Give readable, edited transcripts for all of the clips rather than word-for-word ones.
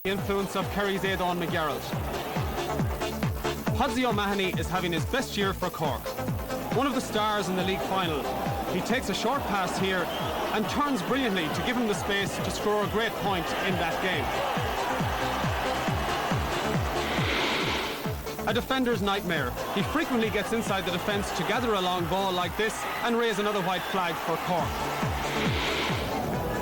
The influence of Kerry's Aidan McGarrett. Podsy O'Mahony is having his best year for Cork. One of the stars in the league final. He takes a short pass here and turns brilliantly to give him the space to score a great point in that game. A defender's nightmare. He frequently gets inside the defence to gather a long ball like this and raise another white flag for Cork.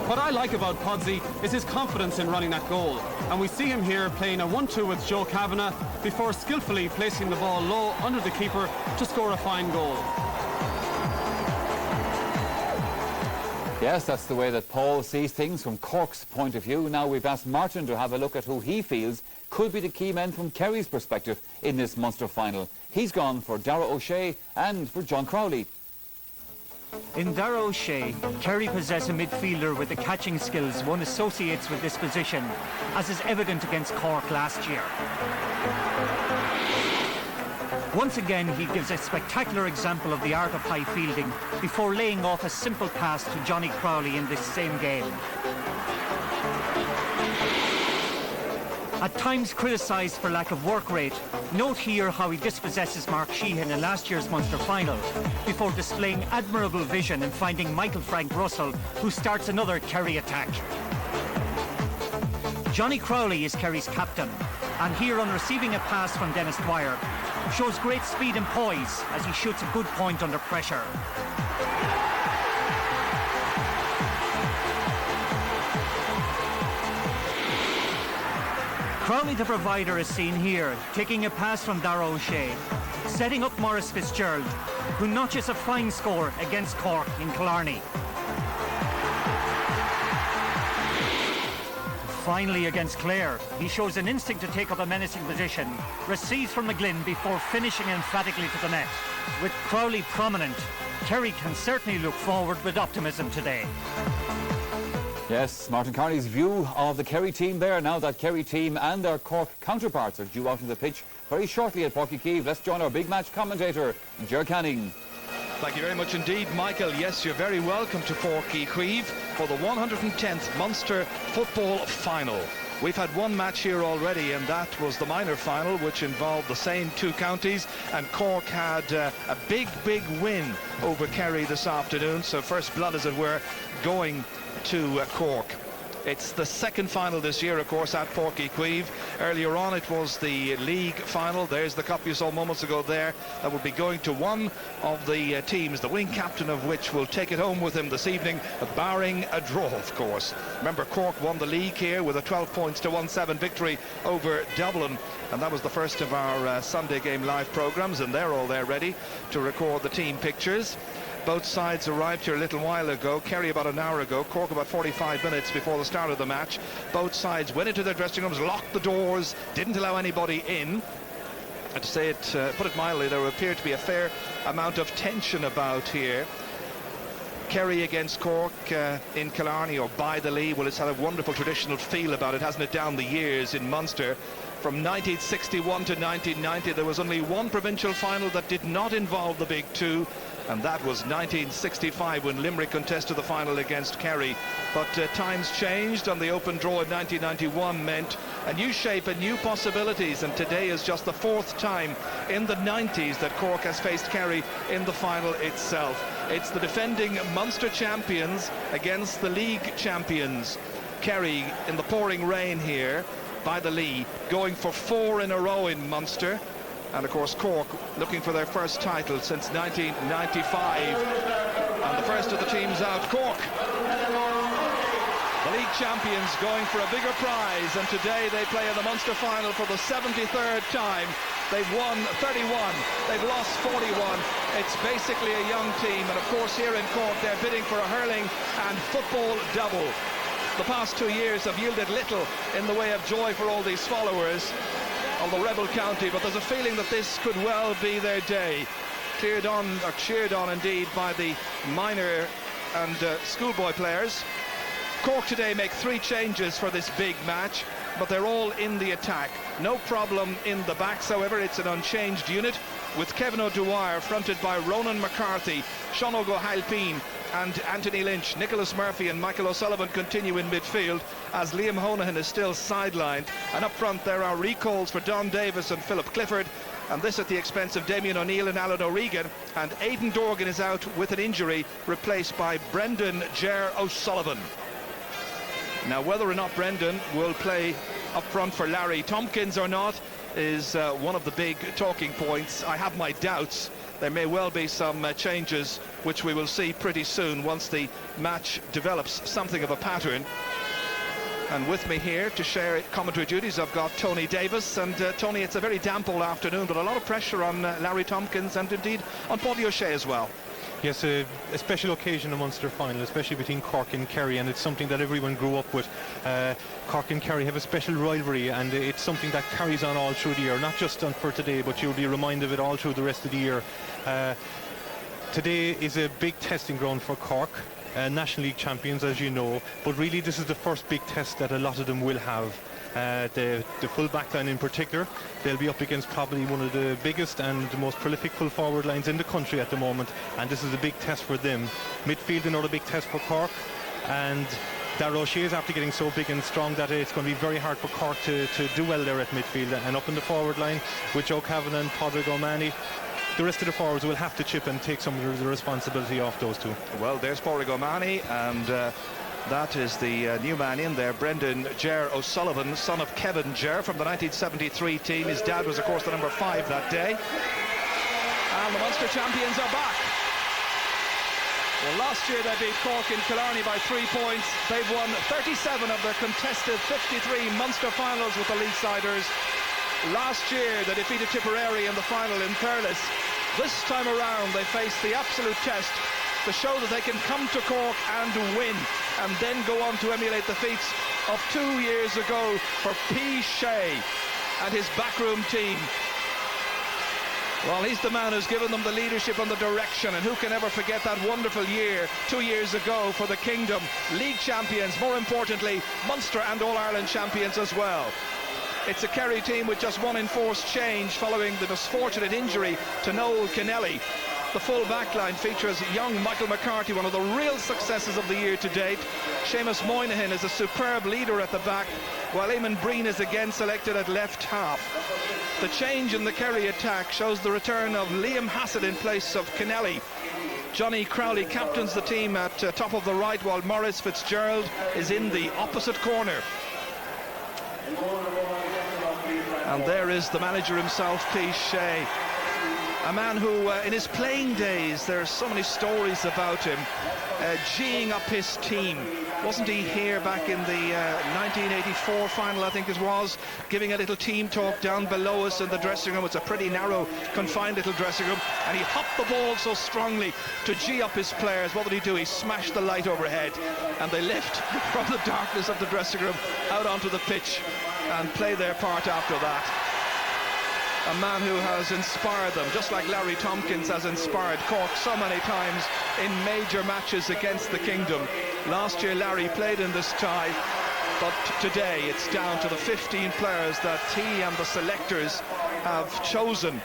What I like about Podsy is his confidence in running that goal, and we see him here playing a 1-2 with Joe Kavanagh before skillfully placing the ball low under the keeper to score a fine goal. Yes, that's the way that Paul sees things from Cork's point of view. Now we've asked Martin to have a look at who he feels could be the key men from Kerry's perspective in this Munster final. He's gone for Dara O'Shea and for John Crowley. In Dara O'Shea, Kerry possess a midfielder with the catching skills one associates with this position, as is evident against Cork last year. Once again, he gives a spectacular example of the art of high fielding before laying off a simple pass to Johnny Crowley in this same game. At times criticised for lack of work rate, note here how he dispossesses Mark Sheehan in last year's Munster final, before displaying admirable vision and finding Michael Frank Russell, who starts another Kerry attack. Johnny Crowley is Kerry's captain, and here on receiving a pass from Dennis Dwyer, shows great speed and poise as he shoots a good point under pressure. Crowley, the provider, is seen here, taking a pass from Dara O'Shea, setting up Maurice Fitzgerald, who notches a fine score against Cork in Killarney. Finally, against Clare, he shows an instinct to take up a menacing position, receives from McGlynn before finishing emphatically to the net. With Crowley prominent, Kerry can certainly look forward with optimism today. Yes, Martin Carney's view of the Kerry team there, now that Kerry team and their Cork counterparts are due out on the pitch very shortly at Páirc. Let's join our big match commentator, Ger Canning. Thank you very much indeed, Michael. Yes, you're very welcome to Páirc for the 110th Munster football final. We've had one match here already, and that was the minor final, which involved the same two counties, and Cork had a big win over Kerry this afternoon, so first blood, as it were, going to Cork. It's the second final this year, of course, at Páirc. Earlier on, it was the league final. There's the cup you saw moments ago there. That will be going to one of the teams, the winning captain of which will take it home with him this evening, barring a draw, of course. Remember, Cork won the league here with a 12 points to 1-7 victory over Dublin. And that was the first of our Sunday Game Live programmes, and they're all there ready to record the team pictures. Both sides arrived here a little while ago. Kerry about an hour ago, Cork about 45 minutes before the start of the match. Both sides went into their dressing rooms, locked the doors, didn't allow anybody in. And to say it, put it mildly, there appeared to be a fair amount of tension about here. Kerry against Cork in Killarney, or by the Lee. Well, it's had a wonderful traditional feel about it, hasn't it, down the years in Munster. From 1961 to 1990, there was only one provincial final that did not involve the big two, and that was 1965 when Limerick contested the final against Kerry. But times changed, and the open draw in 1991 meant a new shape and new possibilities, and today is just the fourth time in the 90s that Cork has faced Kerry in the final itself. It's the defending Munster champions against the league champions. Kerry in the pouring rain here by the Lee, going for 4 in a row in Munster. And of course Cork looking for their first title since 1995. And the first of the teams out, Cork. The league champions going for a bigger prize, and today they play in the Munster final for the 73rd time. They've won 31, they've lost 41. It's basically a young team, and of course here in Cork they're bidding for a hurling and football double. The past 2 years have yielded little in the way of joy for all these followers of the rebel county, but there's a feeling that this could well be their day. Cheered on indeed by the minor and schoolboy players. Cork today make 3 changes for this big match, but they're all in the attack. No problem in the backs, however. It's an unchanged unit, with Kevin O'Dwyer fronted by Ronan McCarthy, Sean O'Halpine and Anthony Lynch. Nicholas Murphy and Michael O'Sullivan continue in midfield as Liam Honohan is still sidelined. And up front there are recalls for Don Davis and Philip Clifford, and this at the expense of Damien O'Neill and Alan O'Regan. And Aidan Dorgan is out with an injury, replaced by Brendan Ger O'Sullivan. Now, whether or not Brendan will play up front for Larry Tompkins or not is one of the big talking points. I have my doubts. There may well be some changes which we will see pretty soon once the match develops something of a pattern. And with me here to share commentary duties, I've got Tony Davis. And Tony, it's a very damp all afternoon, but a lot of pressure on Larry Tompkins and indeed on Páirc O'Shea as well. Yes, a special occasion, a Munster final, especially between Cork and Kerry, and it's something that everyone grew up with. Cork and Kerry have a special rivalry, and it's something that carries on all through the year, not just for today, but you'll be reminded of it all through the rest of the year. Today is a big testing ground for Cork, National League champions, as you know, but really this is the first big test that a lot of them will have. The full back line in particular, they'll be up against probably one of the biggest and the most prolific full forward lines in the country at the moment, and this is a big test for them. Midfield, another big test for Cork, and Darragh O'Shea is after getting so big and strong that it's going to be very hard for Cork to do well there at midfield. And up in the forward line with Joe Kavanagh and Pádraig O'Mahony, the rest of the forwards will have to chip and take some of the responsibility off those two. Well, there's Pádraig O'Mahony, and that is the new man in there, Brendan Ger O'Sullivan, son of Kevin Ger from the 1973 team. His dad was, of course, the number 5 that day. And the Munster champions are back. Well, last year they beat Cork in Killarney by 3 points. They've won 37 of their contested 53 Munster finals with the League-siders. Last year they defeated Tipperary in the final in Thurles. This time around they face the absolute test to show that they can come to Cork and win, and then go on to emulate the feats of 2 years ago for P. Shea and his backroom team. Well, he's the man who's given them the leadership and the direction, and who can ever forget that wonderful year 2 years ago for the Kingdom. League champions, more importantly, Munster and All-Ireland champions as well. It's a Kerry team with just one enforced change following the misfortunate injury to Noel Kennelly. The full back line features young Michael McCarthy, one of the real successes of the year to date. Seamus Moynihan is a superb leader at the back, while Eamon Breen is again selected at left half. The change in the Kerry attack shows the return of Liam Hassett in place of Kennelly. Johnny Crowley captains the team at top of the right, while Maurice Fitzgerald is in the opposite corner. And there is the manager himself, P. Shea. A man who, in his playing days, there are so many stories about him, geeing up his team. Wasn't he here back in the 1984 final, I think it was, giving a little team talk down below us in the dressing room? It's a pretty narrow, confined little dressing room, and he hopped the ball so strongly to gee up his players. What did he do? He smashed the light overhead, and they lift from the darkness of the dressing room out onto the pitch and play their part after that. A man who has inspired them, just like Larry Tompkins has inspired Cork so many times in major matches against the Kingdom. Last year Larry played in this tie, but today it's down to the 15 players that he and the selectors have chosen.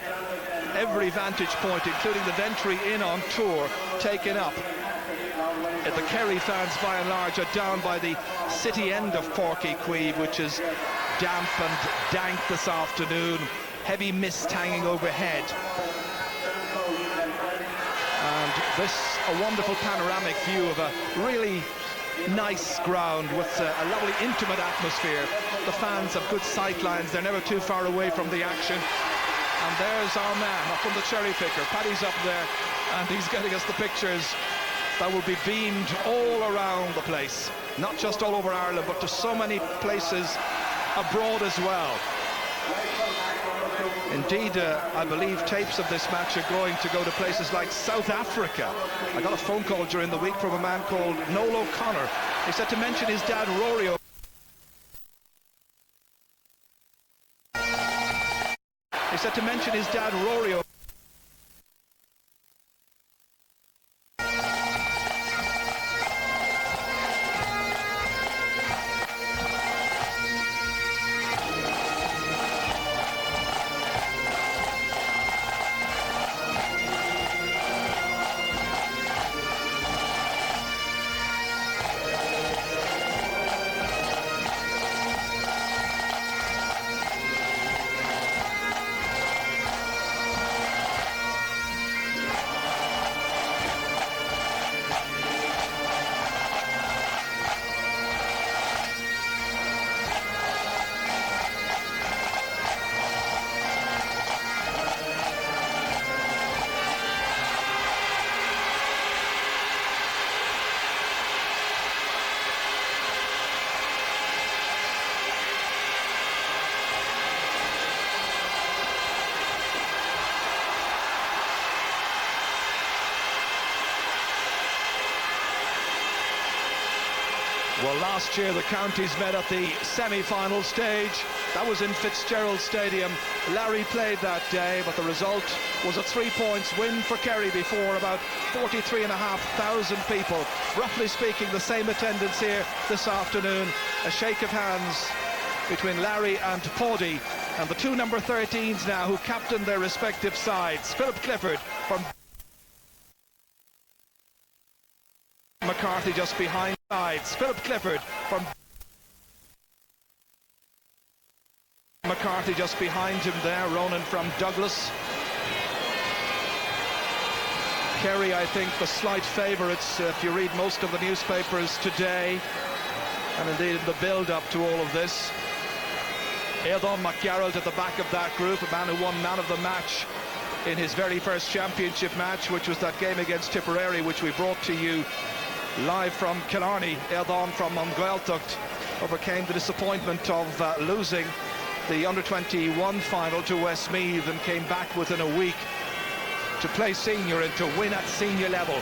Every vantage point, including the Ventry Inn on tour, taken up. The Kerry fans, by and large, are down by the city end of Páirc, which is damp and dank this afternoon. Heavy mist hanging overhead. And this, a wonderful panoramic view of a really nice ground with a lovely intimate atmosphere. The fans have good sight lines, they're never too far away from the action. And there's our man up on the cherry picker. Paddy's up there, and he's getting us the pictures that will be beamed all around the place. Not just all over Ireland, but to so many places abroad as well. Indeed, I believe tapes of this match are going to go to places like South Africa. I got a phone call during the week from a man called Noel O'Connor. He said to mention his dad, Rory. He said to mention his dad, Rory. Well, last year the counties met at the semi-final stage. That was in Fitzgerald Stadium. Larry played that day, but the result was a 3-point win for Kerry before about 43,500 people. Roughly speaking, the same attendance here this afternoon. A shake of hands between Larry and Paddy, and the two number 13s now who captain their respective sides. Philip Clifford from McCarthy just behind sides. Philip Clifford from McCarthy just behind him there. Ronan from Douglas. Kerry, I think, the slight favourites if you read most of the newspapers today, and indeed in the build-up to all of this. Aidan McGarrett at the back of that group, a man who won man of the match in his very first championship match, which was that game against Tipperary, which we brought to you live from Killarney. Aidan from Mungailtucht overcame the disappointment of losing the under-21 final to Westmeath and came back within a week to play senior and to win at senior level.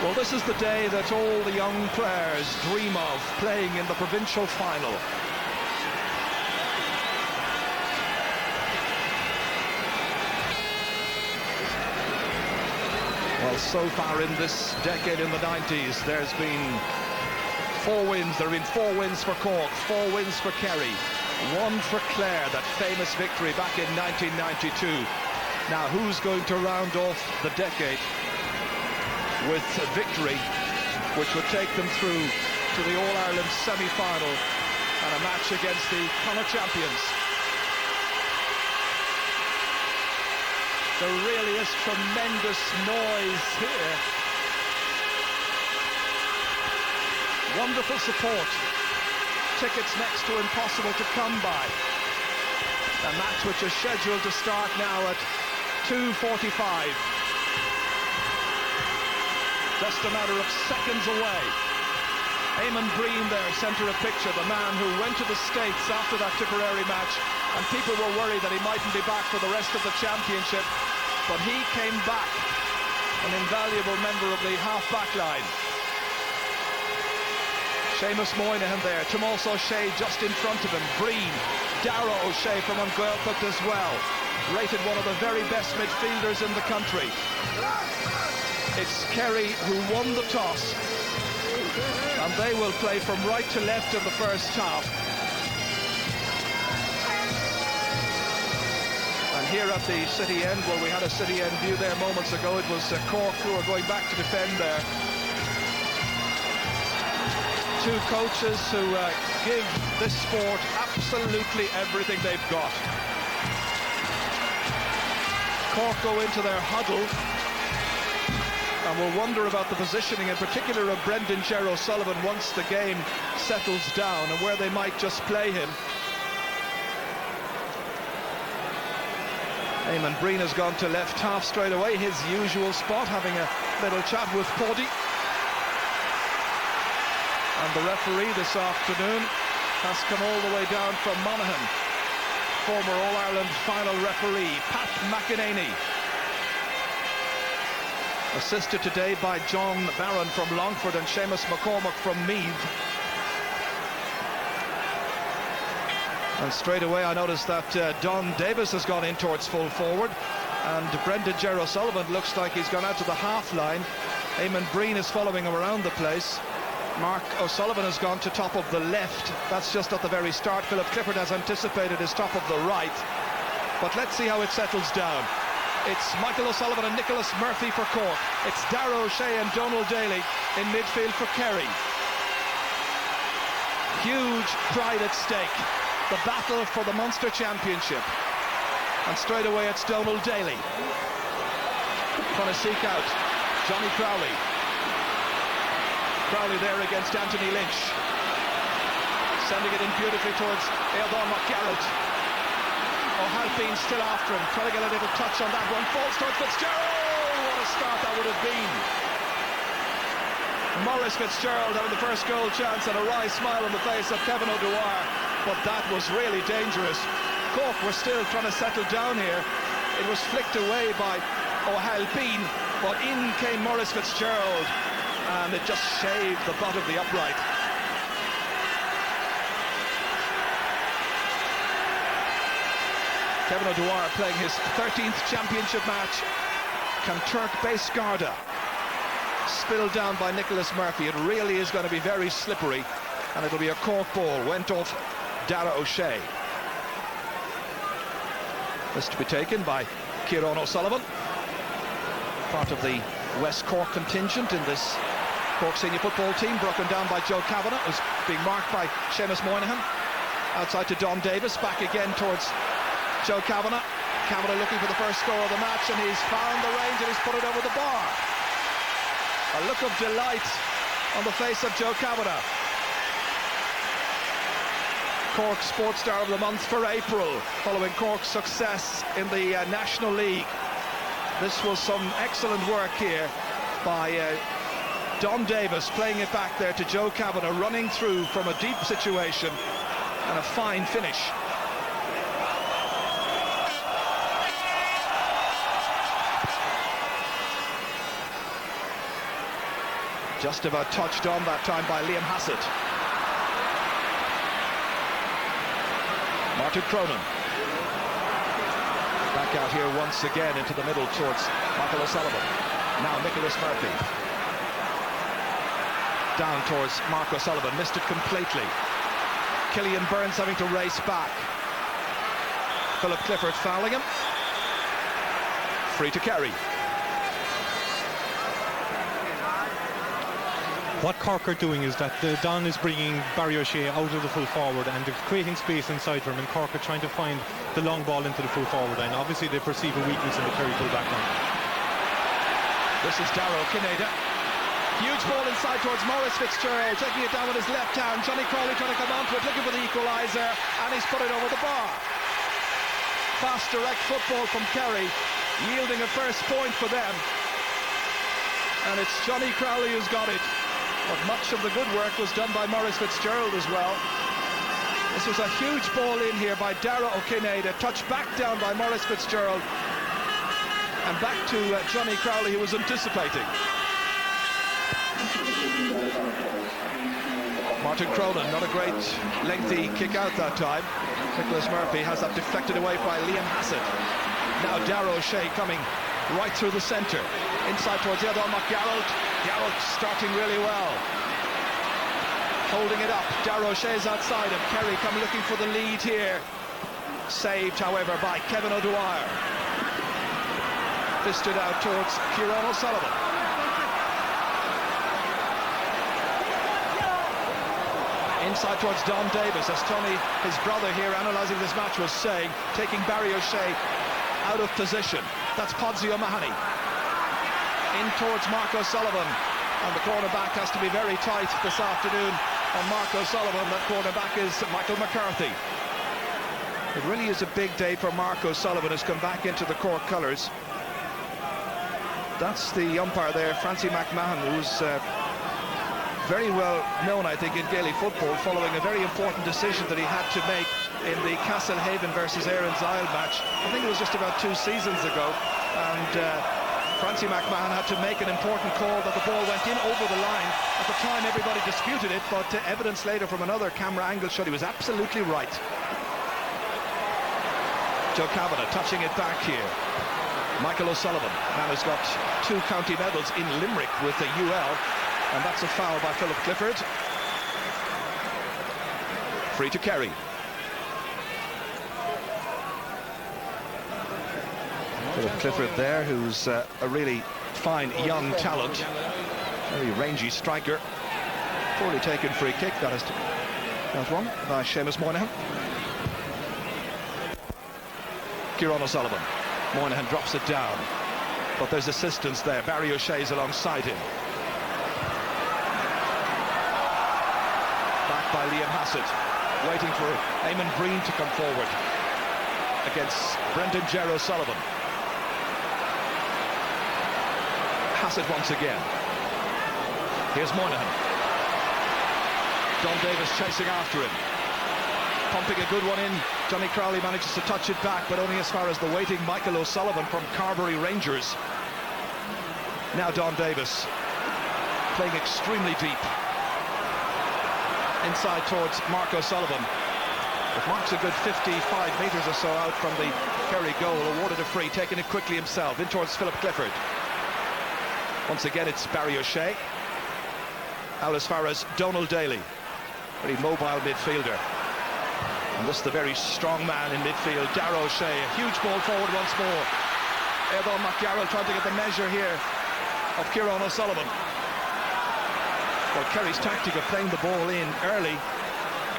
Well, this is the day that all the young players dream of, playing in the provincial final. Well, so far in this decade in the 90s, there's been 4 wins. There have been 4 wins for Cork, 4 wins for Kerry, 1 for Clare, that famous victory back in 1992. Now, who's going to round off the decade with a victory which would take them through to the All-Ireland semi-final and a match against the Connacht champions? There really is tremendous noise here. Wonderful support. Tickets next to impossible to come by. A match which is scheduled to start now at 2:45. Just a matter of seconds away. Eamon Breen there, centre of picture, the man who went to the States after that Tipperary match, and people were worried that he mightn't be back for the rest of the championship, but he came back, an invaluable member of the half-back line. Seamus Moynihan there, Tomas O'Shea just in front of him, Breen, Dara O'Shea from Mungailtucht as well, rated one of the very best midfielders in the country. It's Kerry who won the toss, and they will play from right to left in the first half. And here at the City End, well, we had a City End view there moments ago. It was Cork who are going back to defend there. 2 coaches who give this sport absolutely everything they've got. Cork go into their huddle, and we'll wonder about the positioning in particular of Brendan Ger O'Sullivan once the game settles down and where they might just play him. Eamon Breen has gone to left half straight away, his usual spot, having a little chat with Paddy. And the referee this afternoon has come all the way down from Monaghan, former All-Ireland final referee, Pat McEnany. Assisted today by John Barron from Longford and Seamus McCormack from Meath. And straight away I noticed that Don Davis has gone in towards full forward, and Brendan Ger O'Sullivan looks like he's gone out to the half line. Eamon Breen is following him around the place. Mark O'Sullivan has gone to top of the left. That's just at the very start. Philip Clifford has anticipated his top of the right. But let's see how it settles down. It's Michael O'Sullivan and Nicholas Murphy for Cork. It's Dara O'Shea and Donald Daly in midfield for Kerry. Huge pride at stake. The battle for the Munster Championship. And straight away it's Donald Daly. Trying to seek out Johnny Crowley. Crowley there against Anthony Lynch. Sending it in beautifully towards Aidan McGarrett. O'Halpine still after him, trying to get a little touch on that one. Falls towards Fitzgerald. What a start that would have been. Maurice Fitzgerald having the first goal chance and a wry smile on the face of Kevin O'Dwyer. But that was really dangerous. Cork were still trying to settle down here. It was flicked away by O'Halpine, but in came Maurice Fitzgerald. and it just shaved the butt of the upright. Kevin O'Dwyer playing his 13th championship match. Can Turk base Garda? Spilled down by Nicholas Murphy. It really is going to be very slippery, and it'll be a Cork ball. Went off Dara O'Shea. This to be taken by Kieran O'Sullivan, part of the West Cork contingent in this Cork senior football team, broken down by Joe Kavanagh, who's being marked by Seamus Moynihan. Outside to Don Davis, back again towards Joe Kavanagh. Kavanagh looking for the first score of the match, and he's found the range and he's put it over the bar. A look of delight on the face of Joe Kavanagh. Cork Sports Star of the Month for April, following Cork's success in the National League. This was some excellent work here by Don Davis, playing it back there to Joe Kavanagh, running through from a deep situation, and a fine finish. Just about touched on that time by Liam Hassett. Martin Cronin. Back out here once again into the middle towards Michael O'Sullivan. Now Nicholas Murphy. Down towards Mark O'Sullivan. Missed it completely. Killian Burns having to race back. Philip Clifford fouling him. Free to Kerry. What Cork are doing is that Don is bringing Barry O'Shea out of the full forward and they're creating space inside for him, and Cork are trying to find the long ball into the full forward line. Obviously they perceive a weakness in the Kerry full back line. This is Darrow Kineda. Huge ball inside towards Maurice Fitzgerald, taking it down with his left hand. Johnny Crowley trying to come onto it, looking for the equaliser, and he's put it over the bar. Fast, direct football from Kerry, yielding a first point for them. And it's Johnny Crowley who's got it. But much of the good work was done by Maurice Fitzgerald as well. This was a huge ball in here by Dara O'Kineda, touched back down by Maurice Fitzgerald, and back to Johnny Crowley, who was anticipating. Martin Cronin, not a great lengthy kick out that time. Nicholas Murphy has that deflected away by Liam Hassett. Now Dara O'Shea coming right through the centre. Inside towards the other one, McGarrett. Garrett starting really well. Holding it up. Dara O'Shea's outside him. Kerry come looking for the lead here. Saved, however, by Kevin O'Dwyer. Fisted out towards Kieran O'Sullivan. Inside towards Don Davis, as Tony, his brother here, analysing this match, was saying, taking Barry O'Shea out of position. That's Podsy O'Mahony. In towards Mark O'Sullivan, and the cornerback has to be very tight this afternoon on Mark O'Sullivan. That cornerback is Michael McCarthy. It really is a big day for Mark O'Sullivan, who's come back into the Cork colours. That's the umpire there, Francie McMahon, who's very well known, I think, in Gaelic football, following a very important decision that he had to make in the Castlehaven versus Erin's Isle match. I think it was just about 2 seasons ago, and Francie McMahon had to make an important call that the ball went in over the line. At the time, everybody disputed it, but evidence later from another camera angle showed he was absolutely right. Joe Kavanagh touching it back here. Michael O'Sullivan, man who's got 2 county medals in Limerick with the UL, and that's a foul by Philip Clifford. Free to Kerry. Philip Clifford there, who's a really fine young talent, very rangy striker. Poorly taken free kick, that is one by Seamus Moynihan. Kieran O'Sullivan. Moynihan drops it down, but there's assistance there. Barry O'Shea's alongside him. Back by Liam Hassett, waiting for Eamon Breen to come forward against Brendan Ger O'Sullivan. Hassett once again. Here's Moynihan. Don Davis chasing after him. Pumping a good one in. Johnny Crowley manages to touch it back, but only as far as the waiting Michael O'Sullivan from Carbery Rangers. Now Don Davis playing extremely deep. Inside towards Mark O'Sullivan. But Mark's a good 55 metres or so out from the Kerry goal, awarded a free, taking it quickly himself, in towards Philip Clifford. Once again, it's Barry O'Shea. Out as far as Donald Daly, very mobile midfielder. And this is the very strong man in midfield, Darragh O'Shea. A huge ball forward once more. Eamon McGarrell trying to get the measure here of Kieran O'Sullivan. Well, Kerry's tactic of playing the ball in early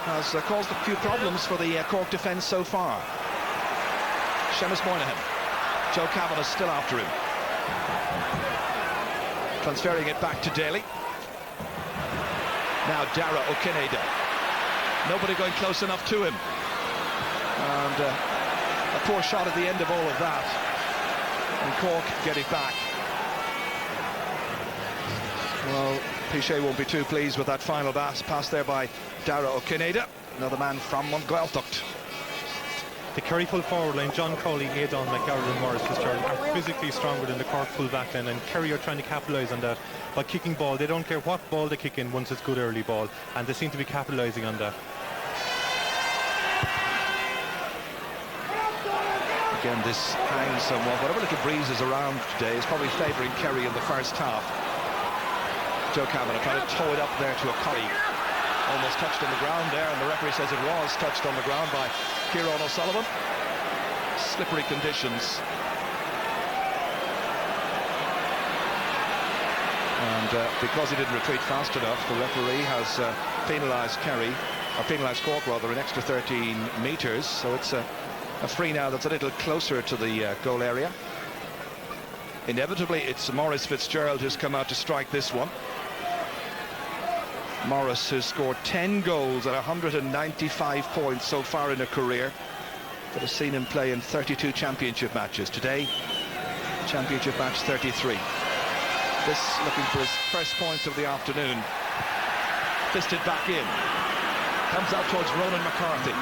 has caused a few problems for the Cork defence so far. Seamus Moynihan. Joe Kavanagh still after him. Transferring it back to Daly. Now Dara O'Kineda. Nobody going close enough to him. And a poor shot at the end of all of that. And Cork get it back. Well, Pichet won't be too pleased with that final pass there by Dara O'Kineda, another man from Mungweltucht. The Kerry full forward line, John Cawley, Aidan McGarrett and Maurice Fitzgerald, are physically stronger than the Cork full back line, and Kerry are trying to capitalise on that by kicking ball. They don't care what ball they kick in once it's good early ball, and they seem to be capitalising on that. Again, this hangs somewhat. Whatever little breeze is around today is probably favouring Kerry in the first half. Joe Kavanagh trying to tow it up there to a colleague. Almost touched on the ground there, and the referee says it was touched on the ground by Kieran O'Sullivan. Slippery conditions. And because he didn't retreat fast enough, the referee has penalised Kerry, or penalised Cork rather, an extra 13 metres. So it's a free now that's a little closer to the goal area. Inevitably, it's Maurice Fitzgerald who's come out to strike this one. Maurice, who's scored 10 goals at 195 points so far in a career, that has seen him play in 32 championship matches. Today, championship match 33. This looking for his first points of the afternoon. Fisted back in. Comes out towards Ronan McCarthy.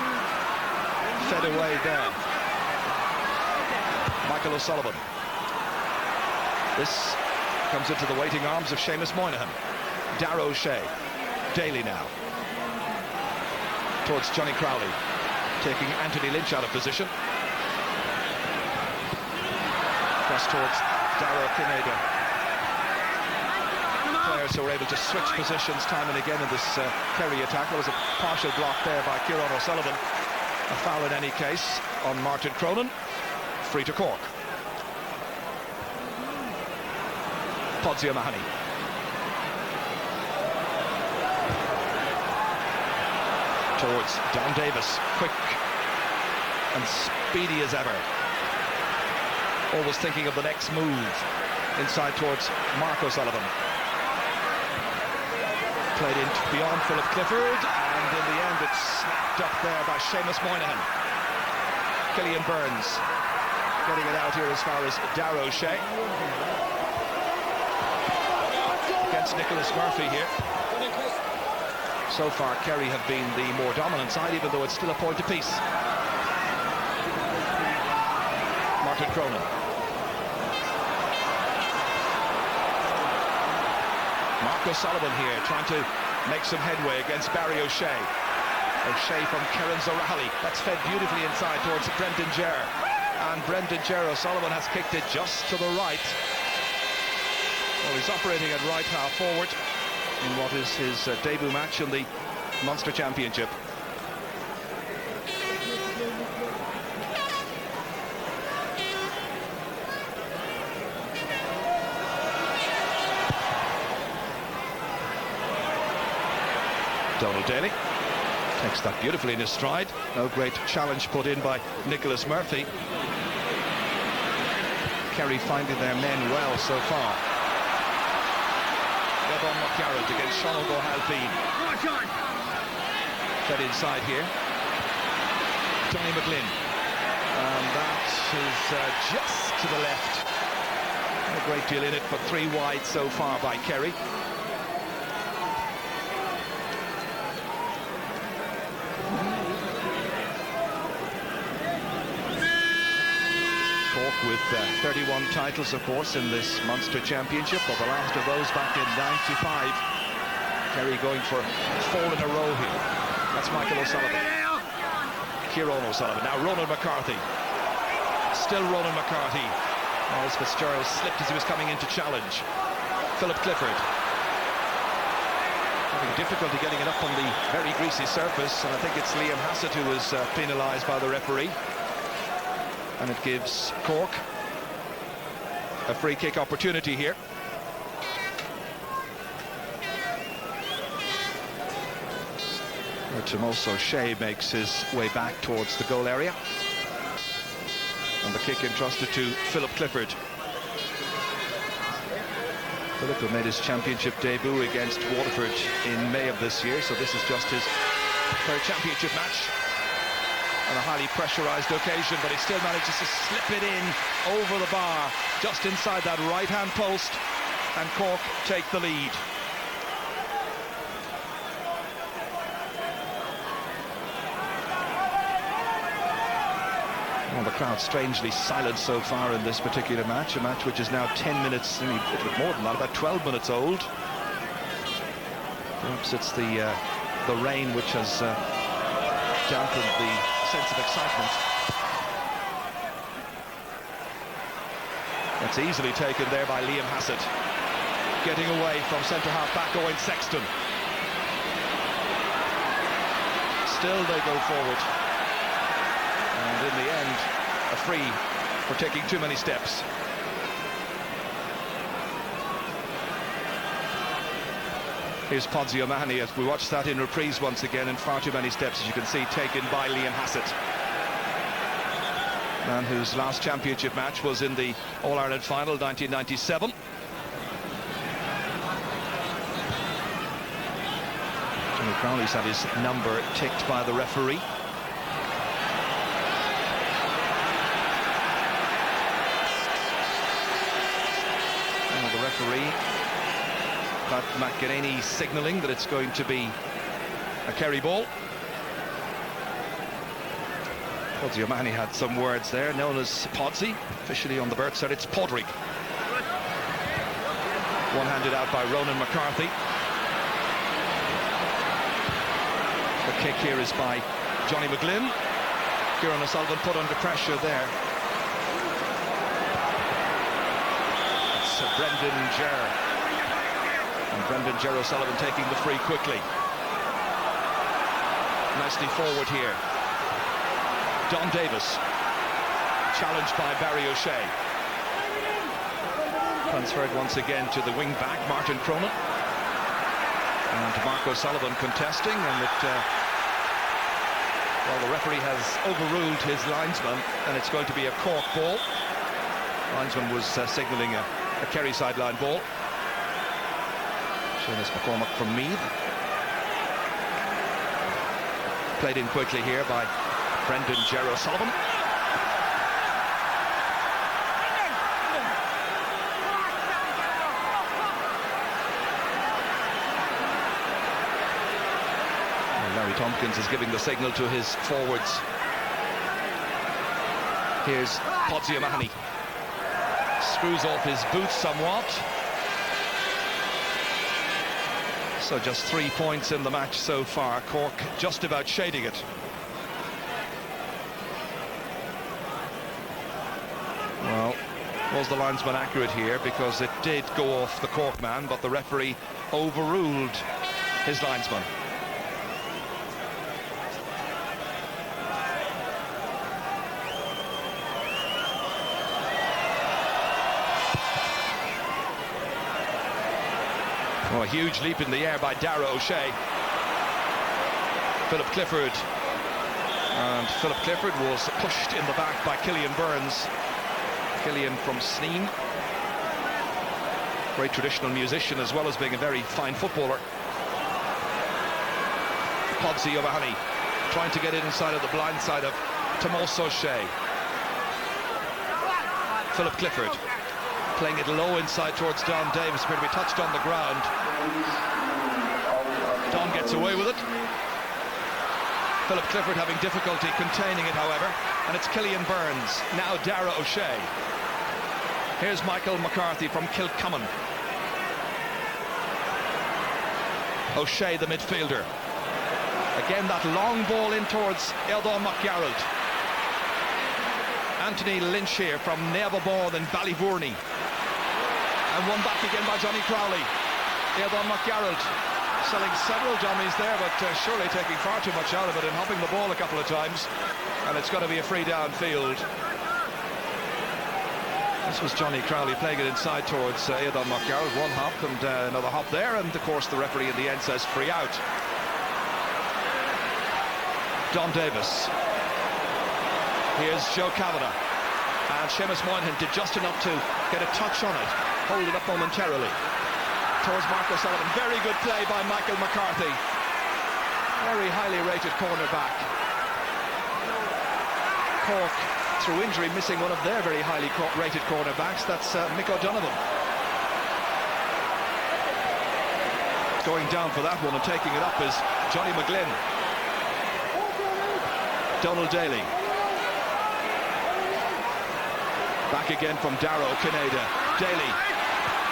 Fed away there. Michael O'Sullivan. This comes into the waiting arms of Seamus Moynihan. Darragh O'Shea. Daly now. Towards Johnny Crowley. Taking Anthony Lynch out of position. Cross towards Dara O'Kineda. Players who were able to switch positions time and again in this Kerry attack. There was a partial block there by Kieran O'Sullivan. A foul in any case on Martin Cronin. Free to Cork. Podsy O'Mahony. Towards Don Davis, quick and speedy as ever. Always thinking of the next move. Inside towards Mark O'Sullivan. Played in beyond Philip Clifford, and in the end it's snapped up there by Seamus Moynihan. Killian Burns getting it out here as far as Darragh O'Shea. Against Nicholas Murphy here. So far, Kerry have been the more dominant side, even though it's still a point apiece. Martin Cronin. Mark O'Sullivan here, trying to make some headway against Barry O'Shea. O'Shea from Kerrins O'Reilly. That's fed beautifully inside towards Brendan Ger. And Brendan Ger, O'Sullivan has kicked it just to the right. Well, he's operating at right half forward in what is his debut match in the Munster Championship. Donald Daly takes that beautifully in his stride. No great challenge put in by Nicholas Murphy. Kerry finding their men well so far. Eamon McGarrett against Sean O'Halpine. Fed inside here. Johnny McGlynn. And that is just to the left. Not a great deal in it, but 3 wide so far by Kerry. Cork with 31 titles, of course, in this Munster Championship, but the last of those back in '95. Kerry going for 4 in a row here. That's Michael O'Sullivan. Kieran O'Sullivan. Now Ronan McCarthy. Still Ronan McCarthy. As Fitzgerald slipped as he was coming in to challenge. Philip Clifford. Having difficulty getting it up on the very greasy surface, and I think it's Liam Hassett who was penalised by the referee. And it gives Cork a free kick opportunity here. Tomas O'Shea makes his way back towards the goal area. And the kick entrusted to Philip Clifford. Philip, who made his championship debut against Waterford in May of this year, so this is just his third championship match. On a highly pressurised occasion, but he still manages to slip it in over the bar, just inside that right-hand post, and Cork take the lead. Well, the crowd strangely silent so far in this particular match, a match which is now 10 minutes, a bit more than that, about 12 minutes old. Perhaps it's the rain which has dampened the sense of excitement. That's easily taken there by Liam Hassett. Getting away from centre-half back Owen Sexton. Still they go forward. And in the end, a free for taking too many steps. Here's Podsy O'Mahony as we watch that in reprise once again, and far too many steps, as you can see, taken by Liam Hassett. Man whose last championship match was in the All-Ireland final 1997. Jimmy Crowley's had his number ticked by the referee. And the referee, Pat McEnany, signalling that it's going to be a Kerry ball. Podsy O'Mahony had some words there, known as Podsy, officially on the birth cert. It's Páirc. One handed out by Ronan McCarthy. The kick here is by Johnny McGlynn. Kieran O'Sullivan put under pressure there. It's Brendan Ger. And Brendan Ger O'Sullivan taking the free quickly. Nicely forward here. Don Davis, challenged by Barry O'Shea. Transferred once again to the wing-back, Martin Cronin. And Mark O'Sullivan contesting, and well, the referee has overruled his linesman, and it's going to be a Cork ball. Linesman was signalling a Kerry sideline ball. Seamus McCormack from Meath. Played in quickly here by Brendan Ger O'Sullivan. Larry Tompkins is giving the signal to his forwards. Here's Podsy O'Mahony. Screws off his boots somewhat. So just 3 points in the match so far. Cork just about shading it. Well, was the linesman accurate here? Because it did go off the Cork man, but the referee overruled his linesman. Oh, a huge leap in the air by Dara O'Shea. Philip Clifford. And Philip Clifford was pushed in the back by Killian Burns. Killian from Sneem. Great traditional musician as well as being a very fine footballer. Podsy O'Mahony trying to get it inside of the blind side of Tomas O'Shea. Philip Clifford playing it low inside towards Don Davis, appeared to be touched on the ground. Don gets away with it. Philip Clifford having difficulty containing it, however, and it's Killian Burns, now Dara O'Shea. Here's Michael McCarthy from Kilcommon. O'Shea, the midfielder. Again, that long ball in towards Eildon McGarrett. Anthony Lynch here from Nevabaud in Ballyvourney. And one back again by Johnny Crowley. Eildon McGarrett selling several dummies there, but surely taking far too much out of it and hopping the ball a couple of times. And it's going to be a free downfield. This was Johnny Crowley playing it inside towards Eildon McGarrett. One hop and another hop there, and of course the referee in the end says free out. Don Davis. Here's Joe Kavanagh. And Seamus Moynihan did just enough to get a touch on it. Hold it up momentarily. Towards Mark O'Sullivan. Very good play by Michael McCarthy. Very highly rated cornerback. Cork, through injury, missing one of their very highly rated cornerbacks. That's Mick O'Donovan. Going down for that one and taking it up is Johnny McGlynn. Donald Daly. Back again from Darrow Kineda. Daly,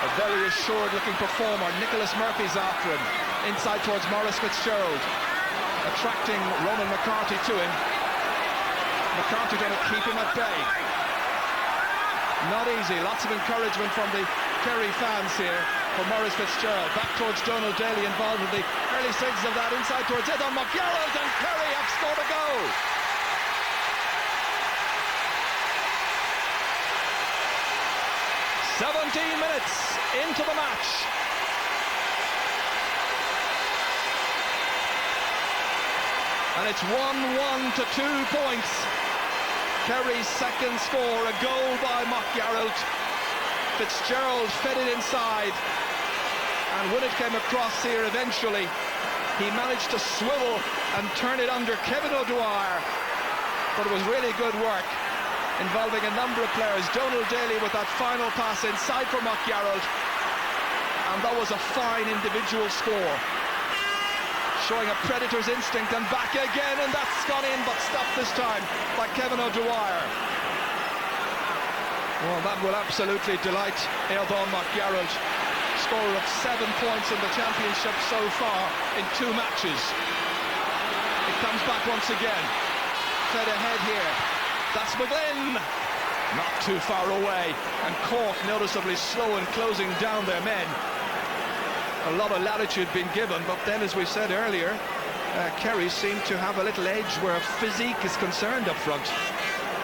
a very assured looking performer. Nicholas Murphy's after him. Inside towards Maurice Fitzgerald. Attracting Ronan McCarthy to him. McCarthy going to keep him at bay. Not easy. Lots of encouragement from the Kerry fans here for Maurice Fitzgerald. Back towards Donald Daly, involved in the early stages of that. Inside towards Eildon McGarrett, and Kerry have scored a goal. "17 minutes into the match. And it's 1-1 to 2 points. Kerry's second score, a goal by McGarrett. Fitzgerald fed it inside. And when it came across here eventually, he managed to swivel and turn it under Kevin O'Dwyer. But it was really good work, involving a number of players. Donald Daly with that final pass inside for McGarrett. And that was a fine individual score, showing a Predator's instinct. And back again, and that's gone in, but stopped this time by Kevin O'Dwyer. Well, that will absolutely delight Eildon McGarrett, scorer of 7 points in the championship so far in 2 matches. It comes back once again, fed ahead here. That's McGlynn, not too far away, and Cork noticeably slow in closing down their men. A lot of latitude being given, but then, as we said earlier, Kerry seemed to have a little edge where physique is concerned up front.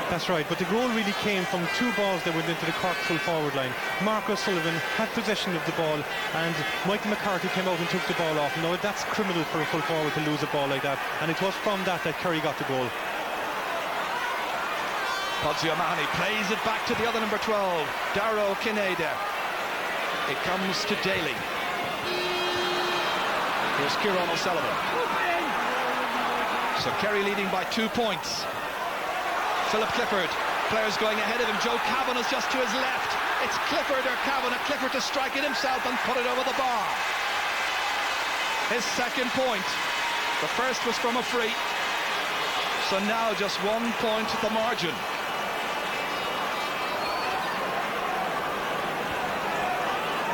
That's right, but the goal really came from 2 balls that went into the Cork full forward line. Mark O'Sullivan had possession of the ball, and Michael McCarthy came out and took the ball off. Now, that's criminal for a full forward to lose a ball like that, and it was from that Kerry got the goal. Podsy O'Mahony plays it back to the other number 12, Darrow Kineda. It comes to Daly. Here's Kieran O'Sullivan. So Kerry leading by 2 points. Philip Clifford, players going ahead of him. Joe Kavanagh's just to his left. It's Clifford or Kavanagh. Clifford to strike it himself and put it over the bar. His second point. The first was from a free. So now just 1 point at the margin.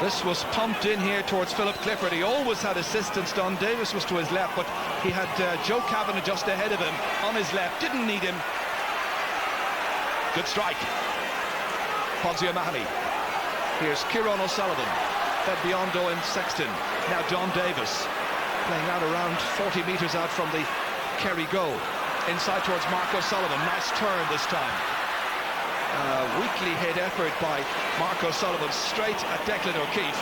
This was pumped in here towards Philip Clifford. He always had assistance. Don Davis was to his left, but he had Joe Kavanagh just ahead of him on his left. Didn't need him. Good strike. Podsy O'Mahony. Here's Kieran O'Sullivan. Fed beyond Owen Sexton. Now Don Davis. Playing out around 40 metres out from the Kerry goal. Inside towards Mark O'Sullivan. Nice turn this time. Weakly hit effort by Mark O'Sullivan straight at Declan O'Keefe.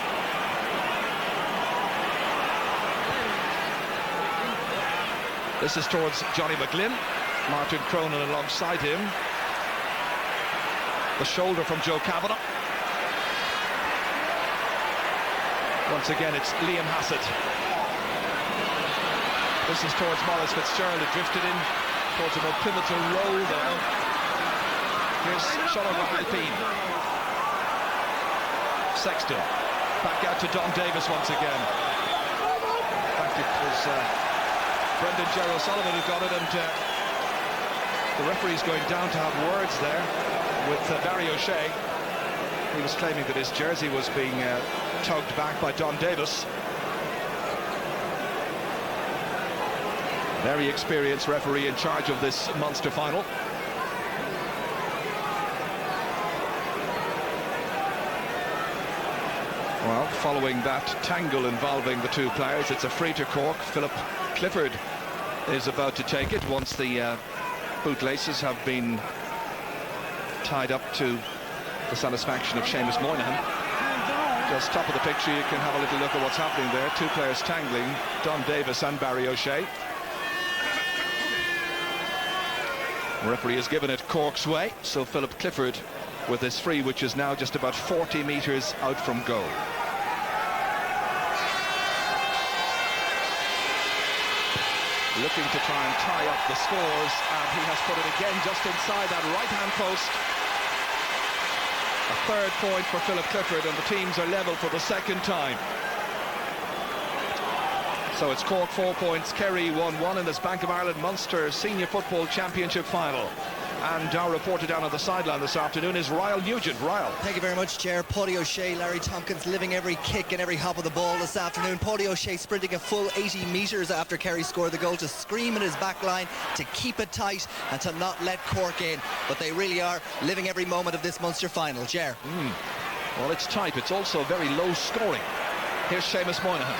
This is towards Johnny McGlynn. Martin Cronin alongside him. The shoulder from Joe Kavanagh. Once again, it's Liam Hassett. This is towards Maurice Fitzgerald, who drifted in towards a more pivotal role there. Here's Sean Alpine. Sexton. Back out to Don Davis once again. In fact, it was Brendan Gerald Sullivan who got it, and the referee's going down to have words there with Barry O'Shea. He was claiming that his jersey was being tugged back by Don Davis. Very experienced referee in charge of this Munster final. Well, following that tangle involving the two players, it's a free to Cork. Philip Clifford is about to take it once the bootlaces have been tied up to the satisfaction of Seamus Moynihan. Just top of the picture, you can have a little look at what's happening there. Two players tangling, Don Davis and Barry O'Shea. The referee has given it Cork's way, so Philip Clifford with this free, which is now just about 40 metres out from goal. Looking to try and tie up the scores, and he has put it again just inside that right-hand post. A third point for Philip Clifford, and the teams are level for the second time. So it's Cork 4 points, Kerry 1-1 in this Bank of Ireland Munster Senior Football Championship final. And our reporter down on the sideline this afternoon is Ryle Nugent. Ryle. Thank you very much, Chair. Paddy O'Shea, Larry Tompkins living every kick and every hop of the ball this afternoon. Paddy O'Shea sprinting a full 80 metres after Kerry scored the goal to scream in his back line, to keep it tight and to not let Cork in. But they really are living every moment of this Munster final. Chair. Well, it's tight. It's also very low scoring. Here's Seamus Moynihan,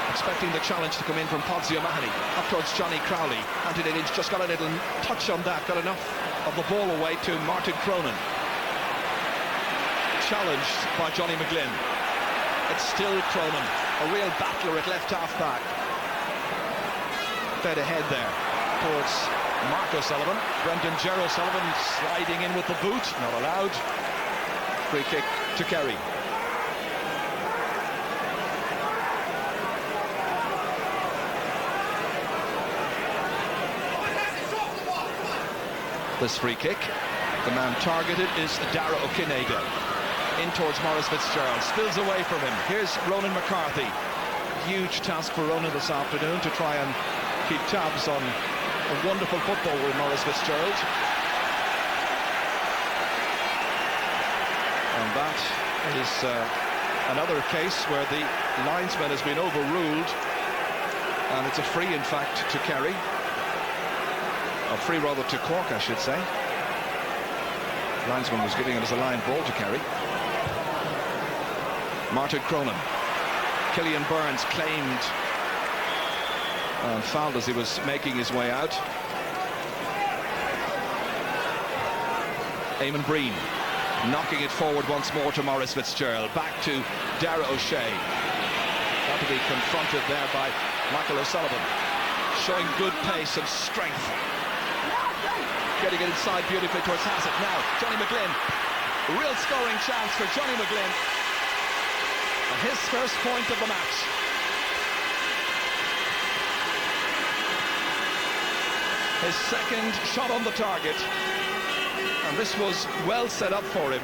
expecting the challenge to come in from Podsy O'Mahony. Up towards Johnny Crowley. Anthony Lynch just got a little touch on that. Got enough of the ball away to Martin Cronin. Challenged by Johnny McGlynn. It's still Cronin. A real battler at left half back. Fed ahead there towards Mark O'Sullivan. Brendan Gerald Sullivan sliding in with the boot. Not allowed. Free kick to Kerry. This free kick, the man targeted is Dara O'Kinega. In towards Maurice Fitzgerald, spills away from him. Here's Ronan McCarthy. Huge task for Ronan this afternoon to try and keep tabs on a wonderful football with Maurice Fitzgerald. And that is another case where the linesman has been overruled. And it's a free, in fact, to Kerry. A free rather to Cork, I should say. Linesman was giving it as a line ball to Kerry. Martin Cronin. Killian Burns claimed and fouled as he was making his way out. Eamon Breen knocking it forward once more to Maurice Fitzgerald. Back to Dara O'Shea. Got to be confronted there by Michael O'Sullivan. Showing good pace and strength. Getting it inside beautifully towards Hassett. Now, Johnny McGlynn. Real scoring chance for Johnny McGlynn. And his first point of the match. His second shot on the target. And this was well set up for him.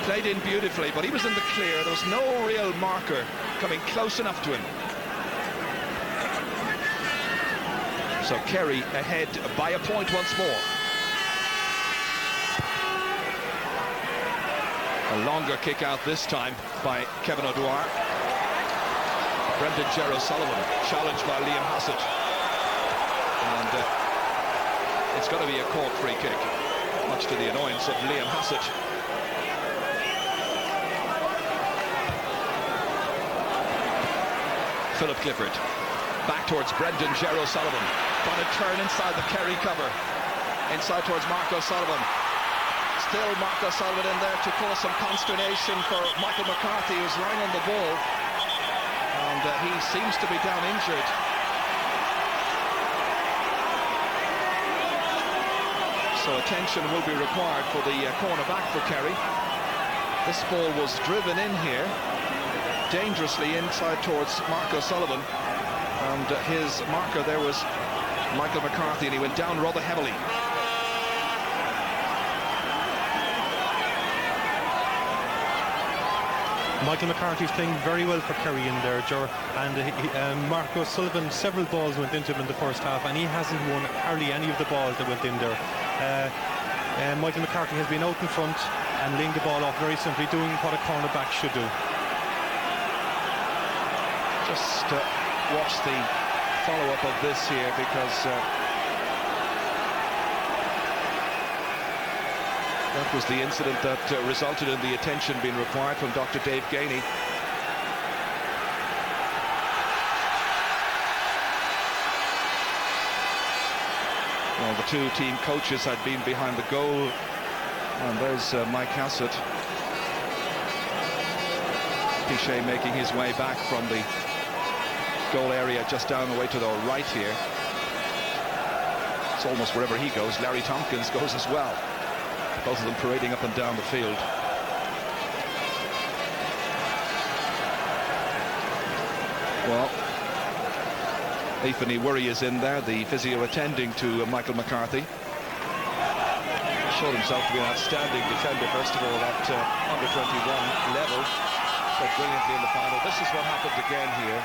Played in beautifully, but he was in the clear. There was no real marker coming close enough to him. So Kerry ahead by a point once more. A longer kick out this time by Kevin O'Dwyer. Brendan Gerald Sullivan challenged by Liam Hassett. And it's got to be a Cork free kick, much to the annoyance of Liam Hassett. Philip Clifford. Back towards Brendan Gerald Sullivan. Trying to turn inside the Kerry cover. Inside towards Mark O'Sullivan. Still Mark O'Sullivan in there to cause some consternation for Michael McCarthy, who's lying on the ball. And he seems to be down injured. So attention will be required for the cornerback for Kerry. This ball was driven in here, dangerously inside towards Mark O'Sullivan. And his marker there was Michael McCarthy, and he went down rather heavily. Michael McCarthy's playing very well for Kerry in there, and Mark O'Sullivan, several balls went into him in the first half, and he hasn't won hardly any of the balls that went in there. Michael McCarthy has been out in front and laying the ball off very simply, doing what a cornerback should do. Just watch the follow-up of this here, because that was the incident that resulted in the attention being required from Dr. Dave Gainey. Well, the two team coaches had been behind the goal, and there's Mike Hassett. Pichet making his way back from the goal area just down the way to the right here. It's almost wherever he goes. Larry Tompkins goes as well. Both of them parading up and down the field. Well, Anthony Worry is in there, the physio attending to Michael McCarthy. Showed himself to be an outstanding defender, first of all, at under-21 level. Played brilliantly in the final. This is what happened again here.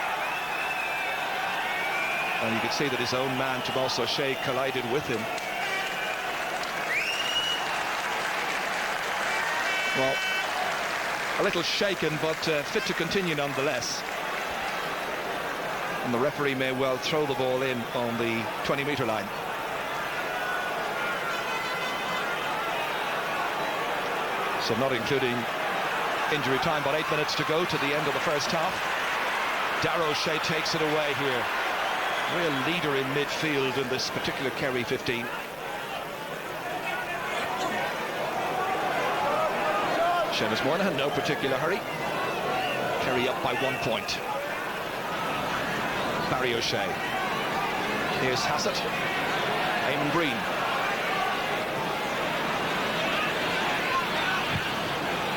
And you can see that his own man, Tomas O'Shea, collided with him. Well, a little shaken, but fit to continue nonetheless. And the referee may well throw the ball in on the 20-metre line. So not including injury time, but 8 minutes to go to the end of the first half. Darragh O'Shea takes it away here. Real leader in midfield in this particular Kerry 15. Seamus Moynihan, no particular hurry. Kerry up by 1 point. Barry O'Shea. Here's Hassett. Eamon Breen.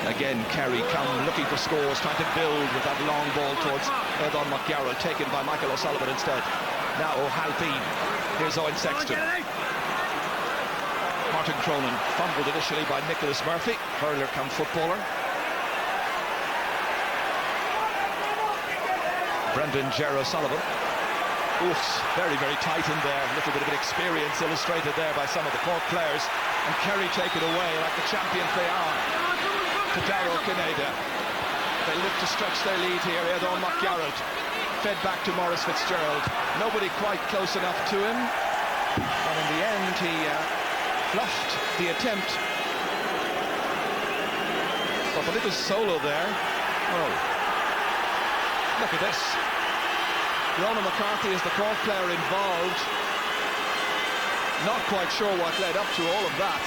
Again, Kerry come looking for scores, trying to build with that long ball towards Eardon McGarrell, taken by Michael O'Sullivan instead. Now O'Halpine. Here's Owen Sexton. Martin Cronin fumbled initially by Nicholas Murphy, hurler come footballer. Brendan Gerard Sullivan. Oops, very, very tight in there. A little bit of experience illustrated there by some of the Cork players. And Kerry take it away like the champions they are. To Darrow Canada. They look to stretch their lead here. Eardon McGarrett fed back to Maurice Fitzgerald. Nobody quite close enough to him. And in the end, he bluffed the attempt. But a little solo there. Oh, look at this. Ronan McCarthy is the Cork player involved. Not quite sure what led up to all of that.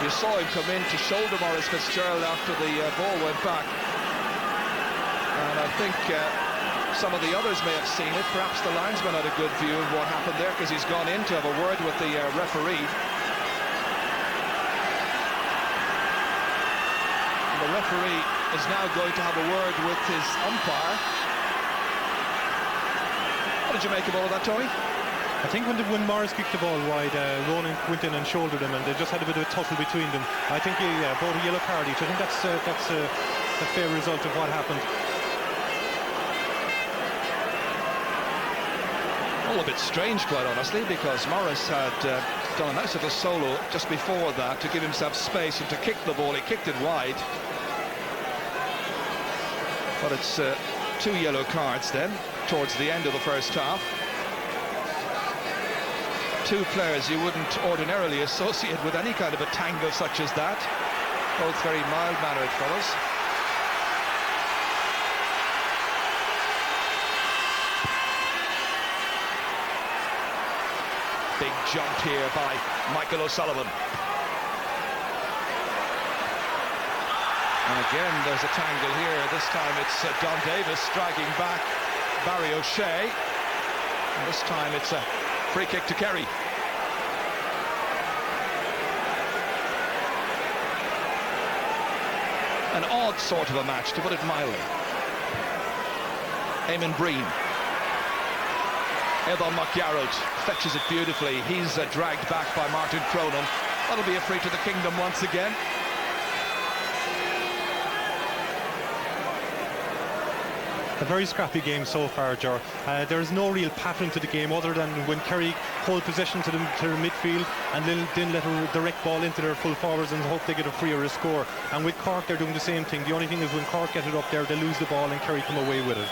You saw him come in to shoulder Maurice Fitzgerald after the ball went back. And I think some of the others may have seen it. Perhaps the linesman had a good view of what happened there, because he's gone in to have a word with the referee. And the referee is now going to have a word with his umpire. What did you make of all of that, Tony? I think when Morris kicked the ball wide, Ronan went in and shouldered him, and they just had a bit of a tussle between them. I think both a yellow card each. I think that's a fair result of what happened. All a bit strange, quite honestly, because Morris had done a nice little solo just before that to give himself space and to kick the ball. He kicked it wide. But it's 2 yellow cards then towards the end of the first half. 2 players you wouldn't ordinarily associate with any kind of a tangle such as that. Both very mild-mannered fellows. Big jump here by Michael O'Sullivan. And again, there's a tangle here. This time it's Don Davis dragging back Barry O'Shea. And this time it's a free kick to Kerry. An odd sort of a match, to put it mildly. Eamon Breen. Eardon McGarrett fetches it beautifully. He's dragged back by Martin Cronin. That'll be a free to the kingdom once again. A very scrappy game so far, Ger. There is no real pattern to the game other than when Kerry hold possession to the midfield and then let a direct ball into their full forwards and hope they get a free or a score. And with Cork, they're doing the same thing. The only thing is when Cork get it up there, they lose the ball and Kerry come away with it.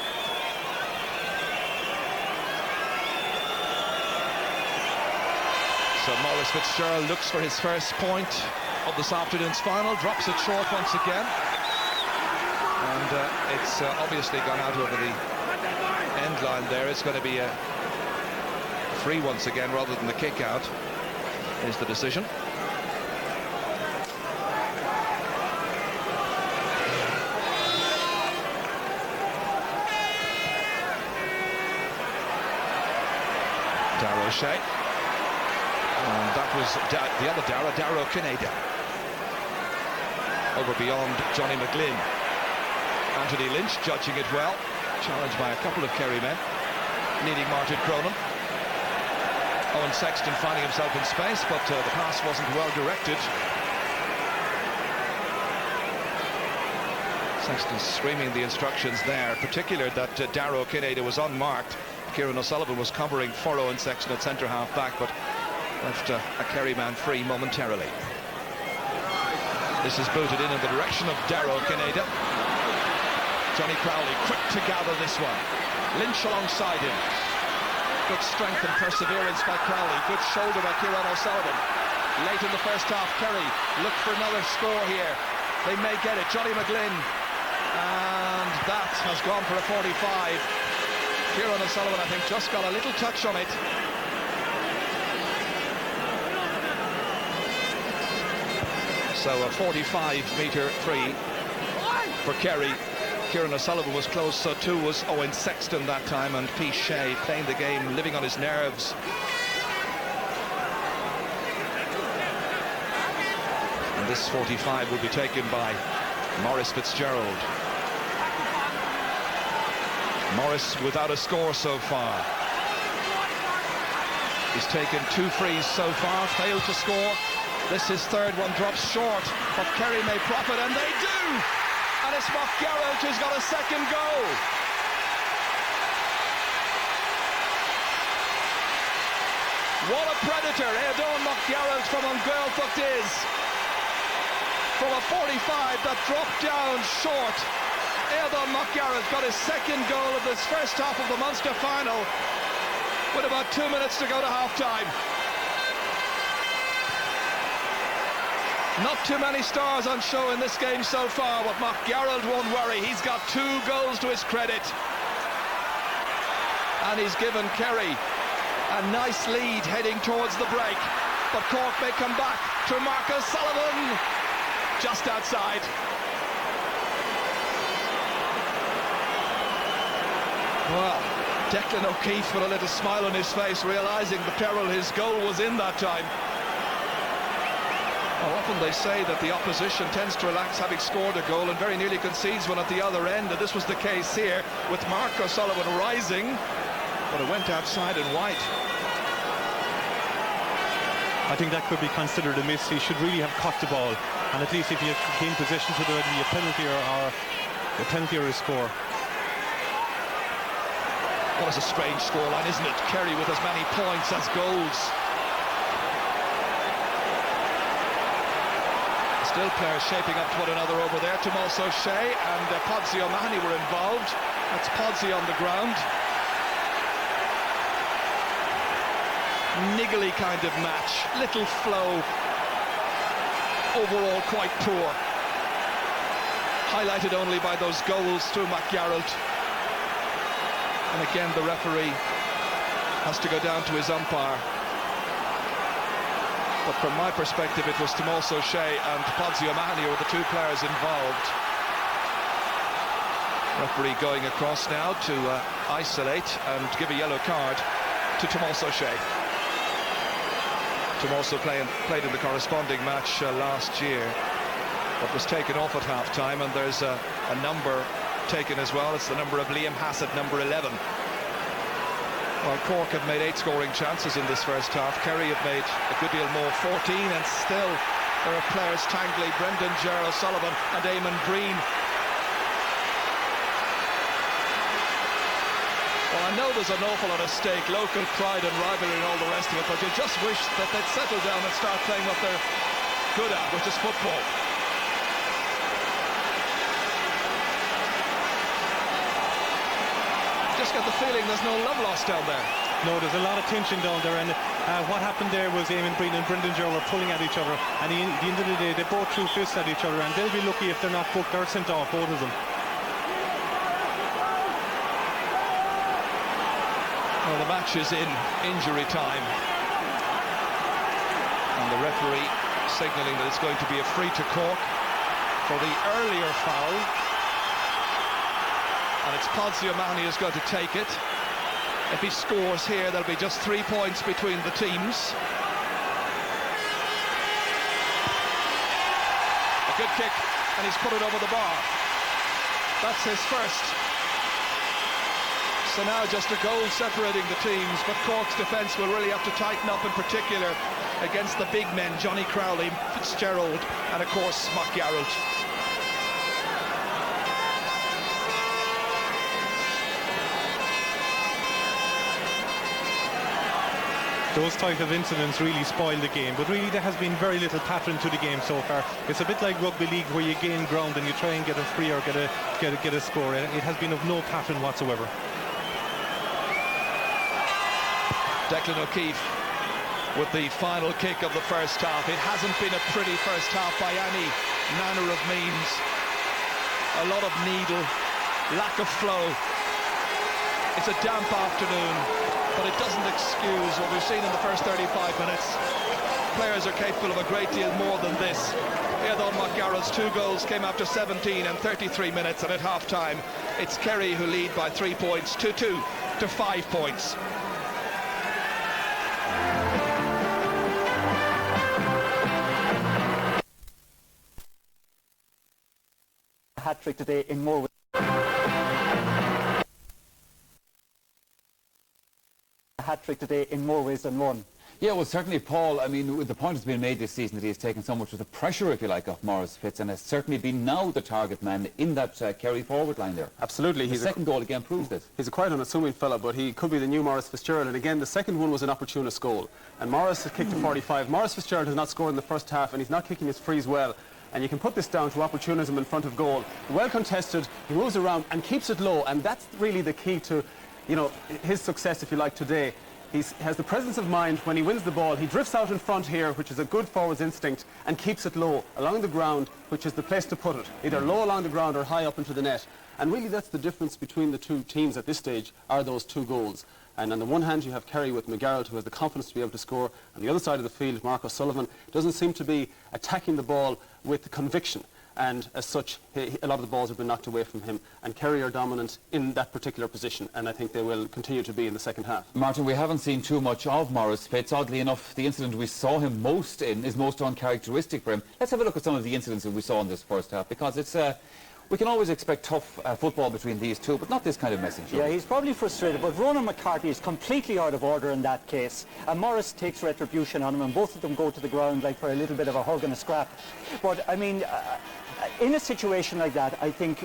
So Maurice Fitzgerald looks for his first point of this afternoon's final, drops it short once again. And it's obviously gone out over the end line there. It's going to be a free once again rather than the kick out, is the decision. Darragh O'Shea. And that was the other Darragh Kineda. Over beyond Johnny McGlynn. Anthony Lynch judging it well, challenged by a couple of Kerry men, needing Martin Cronin. Owen Sexton finding himself in space, but the pass wasn't well directed. Sexton screaming the instructions there, particularly that Darragh Kineda was unmarked. Kieran O'Sullivan was covering for Owen Sexton at centre half back, but left a Kerry man free momentarily. This is booted in the direction of Darragh Kineda. Johnny Crowley quick to gather this one. Lynch alongside him. Good strength and perseverance by Crowley. Good shoulder by Kieran O'Sullivan. Late in the first half, Kerry look for another score here. They may get it. Johnny McGlynn. And that has gone for a 45. Kieran O'Sullivan, I think, just got a little touch on it. So a 45-metre free for Kerry. Kieran O'Sullivan was close, so too was Owen Sexton that time, and Peace Shea playing the game, living on his nerves. And this 45 will be taken by Maurice Fitzgerald. Maurice without a score so far. He's taken 2 frees so far, failed to score. This is third one, drops short, but Kerry may profit, and they do! And it's McGarrett who's got a second goal. What a predator Éadón McGarrett from Gaeltacht is. From a 45 that dropped down short. Éadón McGarrett got his second goal of this first half of the Munster final with about 2 minutes to go to half-time. Not too many stars on show in this game so far, but McGarrett won't worry. He's got 2 goals to his credit. And he's given Kerry a nice lead heading towards the break. But Cork may come back to Marcus Sullivan just outside. Well, Declan O'Keefe with a little smile on his face, realising the peril his goal was in that time. Well, often they say that the opposition tends to relax having scored a goal and very nearly concedes one at the other end, and this was the case here with Mark O'Sullivan rising, but it went outside and wide. I think that could be considered a miss. He should really have caught the ball, and at least if he gained possession to do it, a penalty or a score. Well, it's a strange scoreline, isn't it? Kerry with as many points as goals. Still players shaping up to one another over there. Tomas O'Shea and Podsy O'Mahony were involved. That's Podsy on the ground. Niggly kind of match. Little flow. Overall quite poor. Highlighted only by those goals through McGarrett. And again the referee has to go down to his umpire. But from my perspective, it was Tomas O'Shea and Podsy O'Mahony were the 2 players involved. Referee going across now to isolate and give a yellow card to Tomas O'Shea. Tomas played in the corresponding match last year, but was taken off at half-time, and there's a number taken as well. It's the number of Liam Hassett, number 11. Well, Cork have made 8 scoring chances in this first half. Kerry have made a good deal more, 14, and still there are players Tangley, Brendan Gerald Sullivan and Eamon Breen. there's an awful lot of stake, local pride and rivalry and all the rest of it, but you just wish that they'd settle down and start playing what they're good at, which is football. Just get the feeling there's no love lost down there. No, there's a lot of tension down there, and what happened there was Eamon Breen and Brendan Joe were pulling at each other, and at the end of the day they both threw fists at each other, and they'll be lucky if they're not booked or sent off, both of them. Well, the match is in injury time, and the referee signalling that it's going to be a free to Cork for the earlier foul, and it's Podziomani who's going to take it. If he scores here, there'll be just 3 points between the teams. A good kick, and he's put it over the bar. That's his first. So now just a goal separating the teams, but Cork's defence will really have to tighten up, in particular against the big men, Johnny Crowley, Fitzgerald, and of course McGarrett. Those type of incidents really spoil the game, but really there has been very little pattern to the game so far. It's a bit like rugby league where you gain ground and you try and get a free or get a score. It has been of no pattern whatsoever. Declan O'Keefe with the final kick of the first half. It hasn't been a pretty first half by any manner of means. A lot of needle, lack of flow. It's a damp afternoon, but it doesn't excuse what we've seen in the first 35 minutes. Players are capable of a great deal more than this. Eardon McGarrett's 2 goals came after 17 and 33 minutes, and at half-time it's Kerry who lead by 3 points, 2-2 to 5 points. Hat-trick today in more ways. Hat-trick today in more ways than one. Yeah, well, certainly, Paul, I mean, the point has been made this season that he has taken so much of the pressure, if you like, off Maurice Fitz, and has certainly been now the target man in that Kerry forward line there. Absolutely. The second goal again proves this. He's a quite unassuming fella, but he could be the new Maurice Fitzgerald. And again, the second one was an opportunist goal. And Maurice has kicked to 45. Maurice Fitzgerald has not scored in the first half, and he's not kicking his frees well. And you can put this down to opportunism in front of goal. Well contested, he moves around and keeps it low, and that's really the key to, you know, his success, if you like, today. He has the presence of mind when he wins the ball. He drifts out in front here, which is a good forwards instinct, and keeps it low along the ground, which is the place to put it, either low along the ground or high up into the net. And really that's the difference between the two teams at this stage, are those 2 goals. And on the one hand you have Kerry with McGarrett, who has the confidence to be able to score. On the other side of the field, Mark O'Sullivan doesn't seem to be attacking the ball with the conviction. And as such, a lot of the balls have been knocked away from him, and Kerry are dominant in that particular position, and I think they will continue to be in the second half. Martin, we haven't seen too much of Maurice Fitz. Oddly enough, the incident we saw him most in is most uncharacteristic for him. Let's have a look at some of the incidents that we saw in this first half, because it's we can always expect tough football between these two, but not this kind of message. Yeah, he's probably frustrated, but Ronan McCarthy is completely out of order in that case. And Morris takes retribution on him, and both of them go to the ground like for a little bit of a hug and a scrap. But, I mean, in a situation like that, I think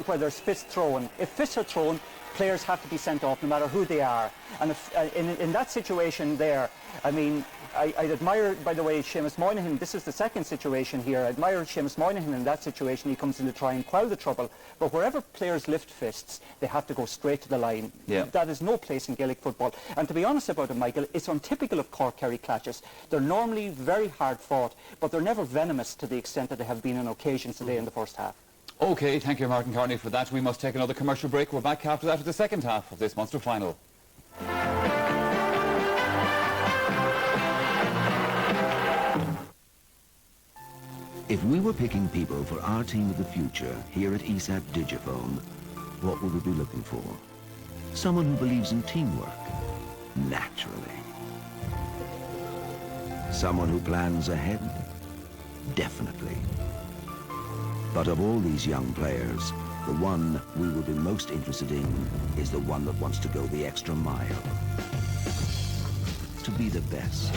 where there's fists thrown, if fists are thrown, players have to be sent off no matter who they are. And if, in that situation there, I mean, I'd admire, by the way, Seamus Moynihan. This is the second situation here. I admire Seamus Moynihan in that situation. He comes in to try and quell the trouble. But wherever players lift fists, they have to go straight to the line. Yeah. That is no place in Gaelic football. And to be honest about it, Michael, it's untypical of Cork-Kerry clashes. They're normally very hard fought, but they're never venomous to the extent that they have been on occasions today in the first half. OK, thank you, Martin Carney, for that. We must take another commercial break. We're back after that with the second half of this Munster final. If we were picking people for our team of the future here at ESAP Digiphone, what would we be looking for? Someone who believes in teamwork, naturally. Someone who plans ahead, definitely. But of all these young players, the one we will be most interested in is the one that wants to go the extra mile. To be the best.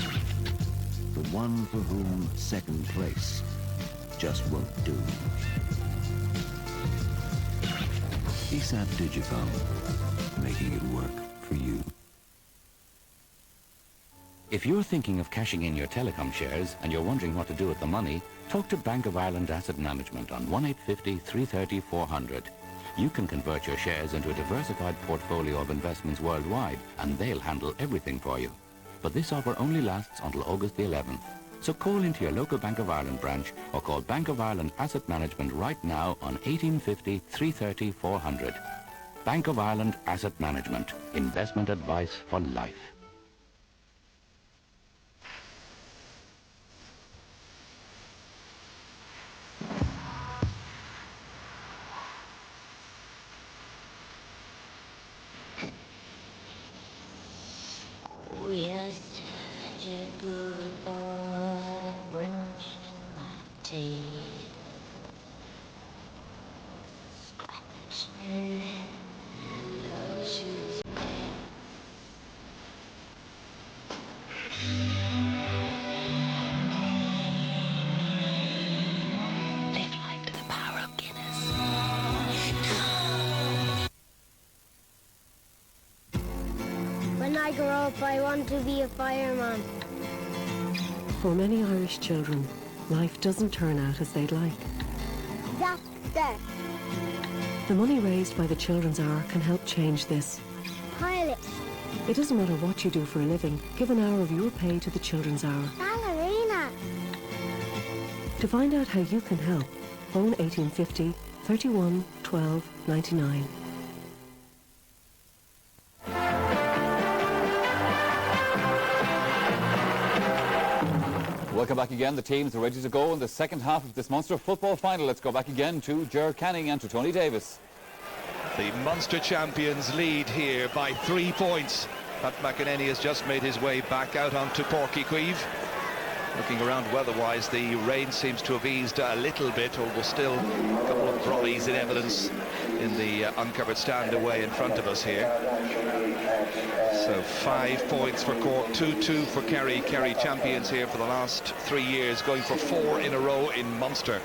The one for whom second place just won't do. ESAP Digiphone, making it work for you. If you're thinking of cashing in your telecom shares and you're wondering what to do with the money, talk to Bank of Ireland Asset Management on 1850 330 400. You can convert your shares into a diversified portfolio of investments worldwide, and they'll handle everything for you. But this offer only lasts until August the 11th. So call into your local Bank of Ireland branch or call Bank of Ireland Asset Management right now on 1850 330 400. Bank of Ireland Asset Management. Investment advice for life. We are such a good boy, brush my teeth. Scratch your shoes. Live life to the power of Guinness. When I grow up, I want to be a fireman. For many Irish children, life doesn't turn out as they'd like. That's that. The money raised by the Children's Hour can help change this. Pilot. It doesn't matter what you do for a living, give an hour of your pay to the Children's Hour. Ballerina. To find out how you can help, phone 1850 31 12 99. Welcome back again. The teams are ready to go in the second half of this Munster football final. Let's go back again to Ger Canning and to Tony Davis. The Munster champions lead here by 3 points. Pat McEnany has just made his way back out onto Páirc Chaoimh. Looking around weather-wise, the rain seems to have eased a little bit, although still a couple of brollies in evidence in the uncovered stand away in front of us here. So 5 points for Cork, 2-2 for Kerry. Kerry champions here for the last 3 years, going for 4 in a row in Munster.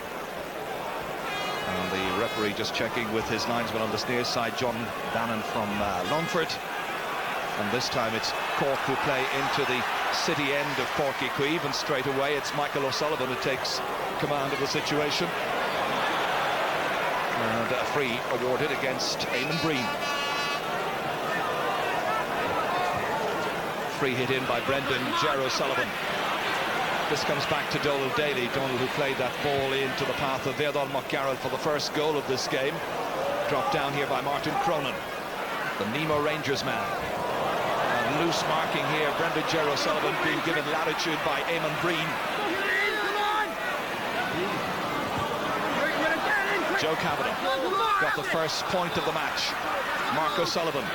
And the referee just checking with his linesman on the near side, John Bannon from Longford. And this time it's Cork who play into the city end of Páirc Chaoimh, and straight away it's Michael O'Sullivan who takes command of the situation. And a free awarded against Eamon Breen. Free hit in by Brendan Ger O'Sullivan. This comes back to Donald Daly. Donald, who played that ball into the path of Verdon McGarrett for the first goal of this game. Dropped down here by Martin Cronin, the Nemo Rangers man. And loose marking here, Brendan Ger O'Sullivan being given latitude by Eamon Breen. Joe Kavanagh got the first point of the match. Mark O'Sullivan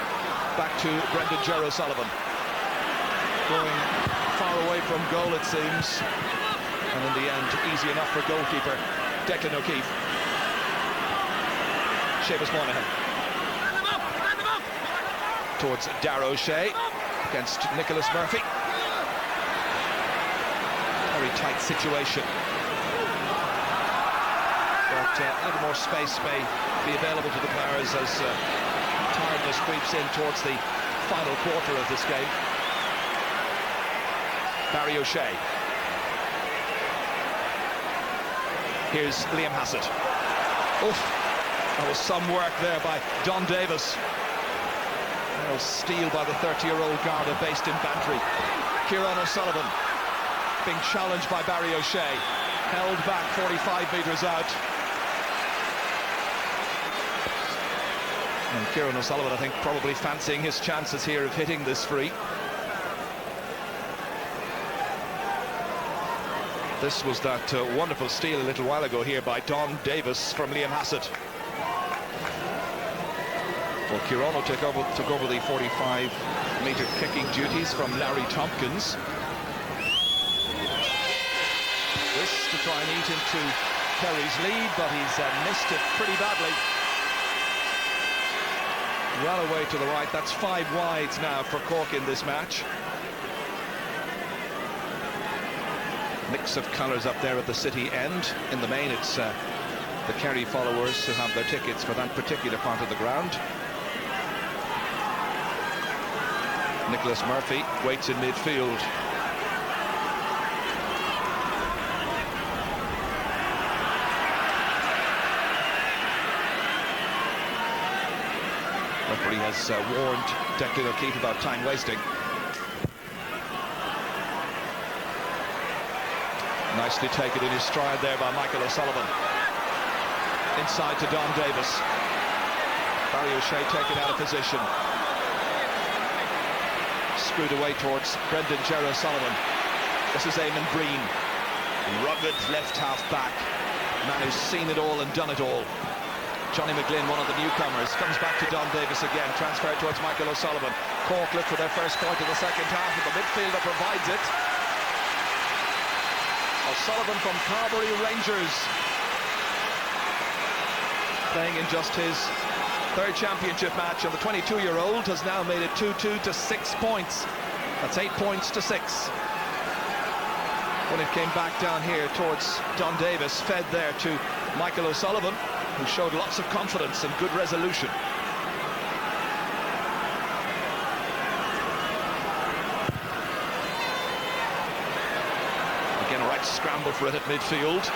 back to Brendan Ger O'Sullivan. Going far away from goal, it seems. And in the end, easy enough for goalkeeper Declan O'Keefe. Seamus Monaghan. Towards Darragh O'Shea against Nicholas Murphy. Very tight situation. But a little more space may be available to the players as tiredness creeps in towards the final quarter of this game. Barry O'Shea. Here's Liam Hassett. Oof, that was some work there by Don Davis. Oh, steal by the 30-year-old Garda based in Bantry. Kieran O'Sullivan being challenged by Barry O'Shea. Held back 45 metres out. And Kieran O'Sullivan, I think, probably fancying his chances here of hitting this free. This was that wonderful steal a little while ago here by Don Davis from Liam Hassett. Well, Kieran took over the 45-metre kicking duties from Larry Tompkins. This to try and eat into Kerry's lead, but he's missed it pretty badly. Well away to the right. That's 5 wides now for Cork in this match. Mix of colours up there at the city end. In the main, it's the Kerry followers who have their tickets for that particular part of the ground. Nicholas Murphy waits in midfield. Referee has warned Declan O'Keefe about time wasting. Nicely taken in his stride there by Michael O'Sullivan. Inside to Don Davis. Barry O'Shea taken out of position. Screwed away towards Brendan Gerra O'Sullivan. This is Eamon Breen. Rugged left half back. Man who's seen it all and done it all. Johnny McGlynn, one of the newcomers, comes back to Don Davis again. Transferred towards Michael O'Sullivan. Cork look for their first point of the second half, and the midfielder provides it. O'Sullivan from Carbery Rangers, playing in just his third championship match, and the 22-year-old has now made it 2-2 to 6 points. That's 8 points to 6. When it came back down here towards Don Davis, fed there to Michael O'Sullivan, who showed lots of confidence and good resolution. Again, a right scramble for it at midfield.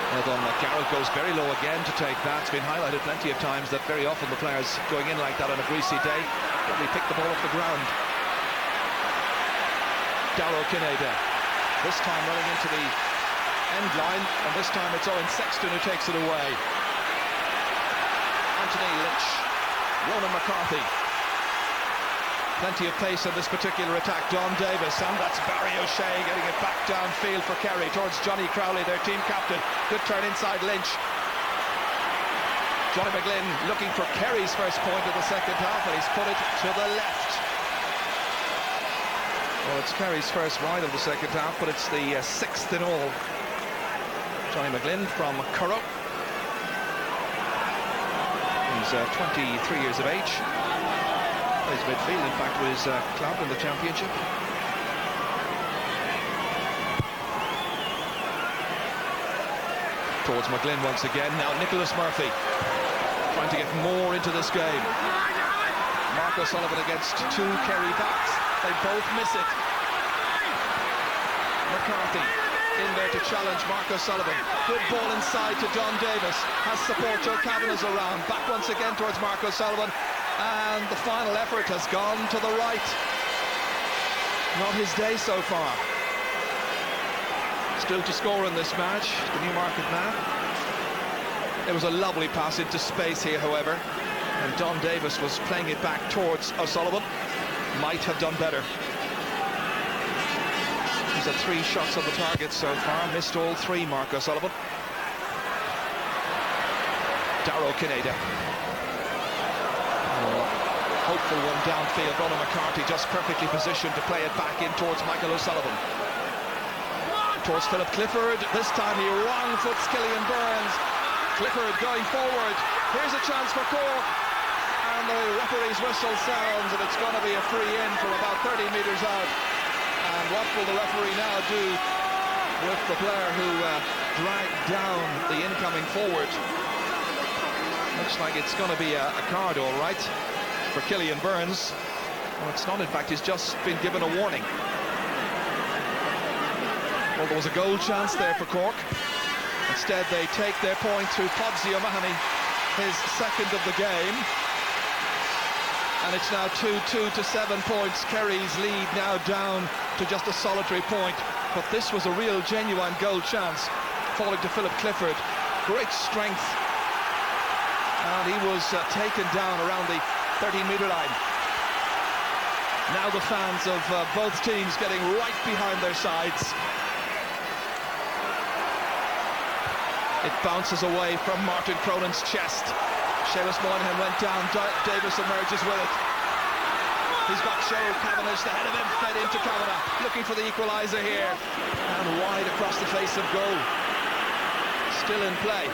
Eldon McGarrett goes very low again to take that. It's been highlighted plenty of times that very often the players going in like that on a greasy day probably pick the ball off the ground. Darrow Kineda, this time running into the end line, and this time it's Owen Sexton who takes it away. Anthony Lynch, Ronan McCarthy. Plenty of pace in this particular attack. Don Davis, and that's Barry O'Shea getting it back downfield for Kerry towards Johnny Crowley, their team captain. Good turn inside Lynch. Johnny McGlynn looking for Kerry's first point of the second half, and he's put it to the left. Well, it's Kerry's first wide of the second half, but it's the sixth in all. Johnny McGlynn from Currow. He's 23 years of age. Plays midfield, in fact, with his club in the championship. Towards McGlynn once again. Now Nicholas Murphy trying to get more into this game. Mark O'Sullivan against two Kerry backs. They both miss it. McCarthy in there to challenge Mark O'Sullivan. Good ball inside to Don Davis. Has support. Joe Kavanagh's around. Back once again towards Mark O'Sullivan. And the final effort has gone to the right. Not his day so far. Still to score in this match, the Newmarket man. It was a lovely pass into space here, however. And Don Davis was playing it back towards O'Sullivan. Might have done better. He's had 3 shots on the target so far. Missed all 3, Mark O'Sullivan. Darrow Kineda. Hopeful one downfield. Ronan McCarthy just perfectly positioned to play it back in towards Michael O'Sullivan. Towards Philip Clifford. This time he wrong-foots Killian Burns. Clifford going forward. Here's a chance for Cork. And the referee's whistle sounds, and it's going to be a free in from about 30 metres out. And what will the referee now do with the player who dragged down the incoming forward? Looks like it's going to be a card, all right, for Killian Burns. Well, it's not, in fact, he's just been given a warning. Well, there was a goal chance there for Cork. Instead, they take their point through Podsy O'Mahony, his second of the game. And it's now 2-2 to 7 points. Kerry's lead now down to just a solitary point. But this was a real, genuine goal chance, falling to Philip Clifford. Great strength. And he was taken down around the 13-metre line. Now the fans of both teams getting right behind their sides. It bounces away from Martin Cronin's chest. Seamus Moynihan went down. Davis emerges with it. He's got Joe Kavanagh ahead of him. Fed into Kavanagh. Looking for the equaliser here. And wide across the face of goal. Still in play.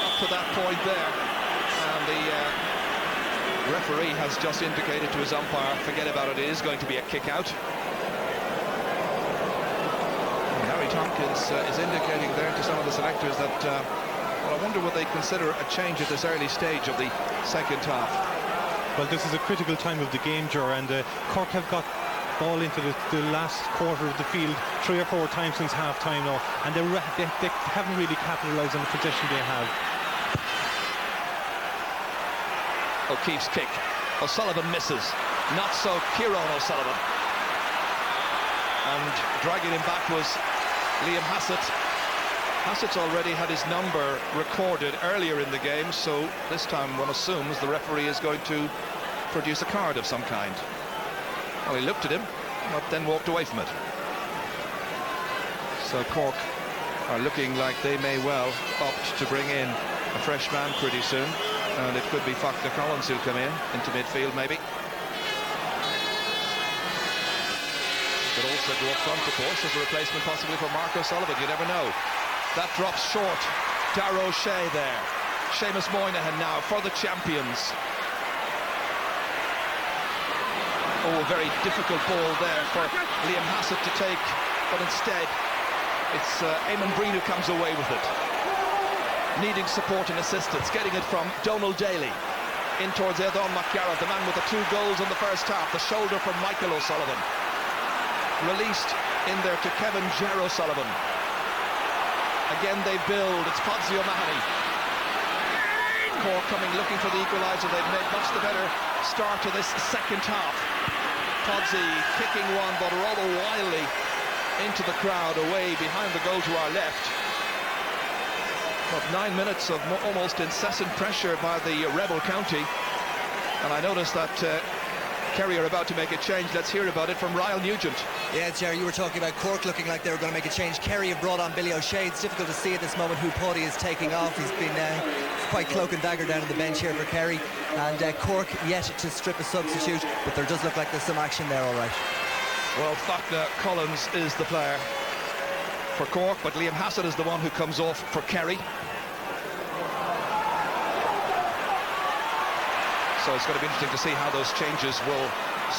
Up to that point there. And the referee has just indicated to his umpire, forget about it, it is going to be a kick out. Harry Tompkins is indicating there to some of the selectors that, well, I wonder would they consider a change at this early stage of the second half. Well, this is a critical time of the game, Ger, and Cork have got ball into the last quarter of the field 3 or 4 times since half-time now, and they haven't really capitalised on the possession they have. O'Keefe's kick. O'Sullivan misses. Not so Kieran O'Sullivan. And dragging him back was Liam Hassett. Hassett's already had his number recorded earlier in the game, so this time one assumes the referee is going to produce a card of some kind. Well, he looked at him, but then walked away from it. So Cork are looking like they may well opt to bring in a fresh man pretty soon, and it could be Faulkner Collins who'll come in into midfield maybe. Could also go up front, of course, as a replacement possibly for Mark O'Sullivan. You never know. That drops short. Darragh O'Shea there. Seamus Moynihan now for the champions. Oh, a very difficult ball there for Liam Hassett to take, but instead it's Eamon Breen who comes away with it. Needing support and assistance, getting it from Donald Daly. In towards Edon McGarrett, the man with the 2 goals in the first half. The shoulder from Michael O'Sullivan. Released in there to Kevin Ger O'Sullivan. Again they build, it's Podsy O'Mahony. Cork coming looking for the equaliser. They've made much the better start to this second half. Podsy kicking one, but rather wildly into the crowd, away behind the goal to our left. But 9 minutes of almost incessant pressure by the rebel county. And I noticed that Kerry are about to make a change. Let's hear about it from Ryle Nugent. Yeah, Jerry, you were talking about Cork looking like they were going to make a change. Kerry have brought on Billy O'Shea. It's difficult to see at this moment who Paddy is taking off. He's been quite cloak and dagger down on the bench here for Kerry. And Cork yet to strip a substitute, but there does look like there's some action there, all right. Well, Faulkner Collins is the player for Cork, but Liam Hassett is the one who comes off for Kerry. So it's going to be interesting to see how those changes will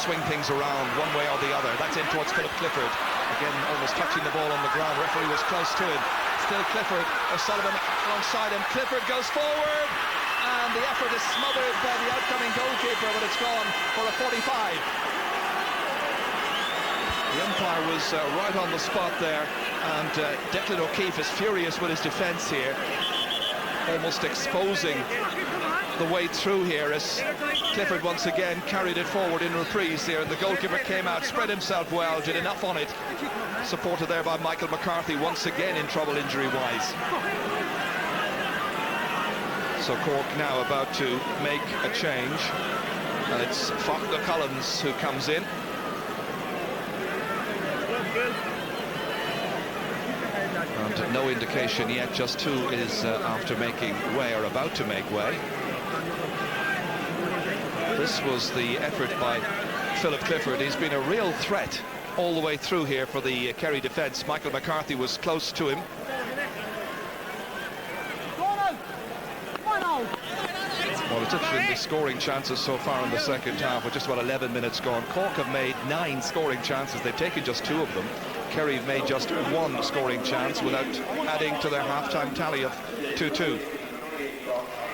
swing things around one way or the other. That's in towards Philip Clifford. Again, almost touching the ball on the ground. Referee was close to him. Still Clifford. O'Sullivan alongside him. Clifford goes forward. And the effort is smothered by the outcoming goalkeeper, but it's gone for a 45. The umpire was right on the spot there. And Declan O'Keefe is furious with his defence here. Almost exposing the way through here as Clifford once again carried it forward in reprise here, and the goalkeeper came out, spread himself well, did enough on it. Supported there by Michael McCarthy, once again in trouble injury-wise. So Cork now about to make a change, and it's Faulkner Collins who comes in. And no indication yet, just who is after making way or about to make way. This was the effort by Philip Clifford. He's been a real threat all the way through here for the Kerry defence. Michael McCarthy was close to him. Well, it's interesting, the scoring chances so far in the second half, with just about 11 minutes gone. Cork have made 9 scoring chances. They've taken just 2 of them. Kerry have made just 1 scoring chance without adding to their half-time tally of 2-2.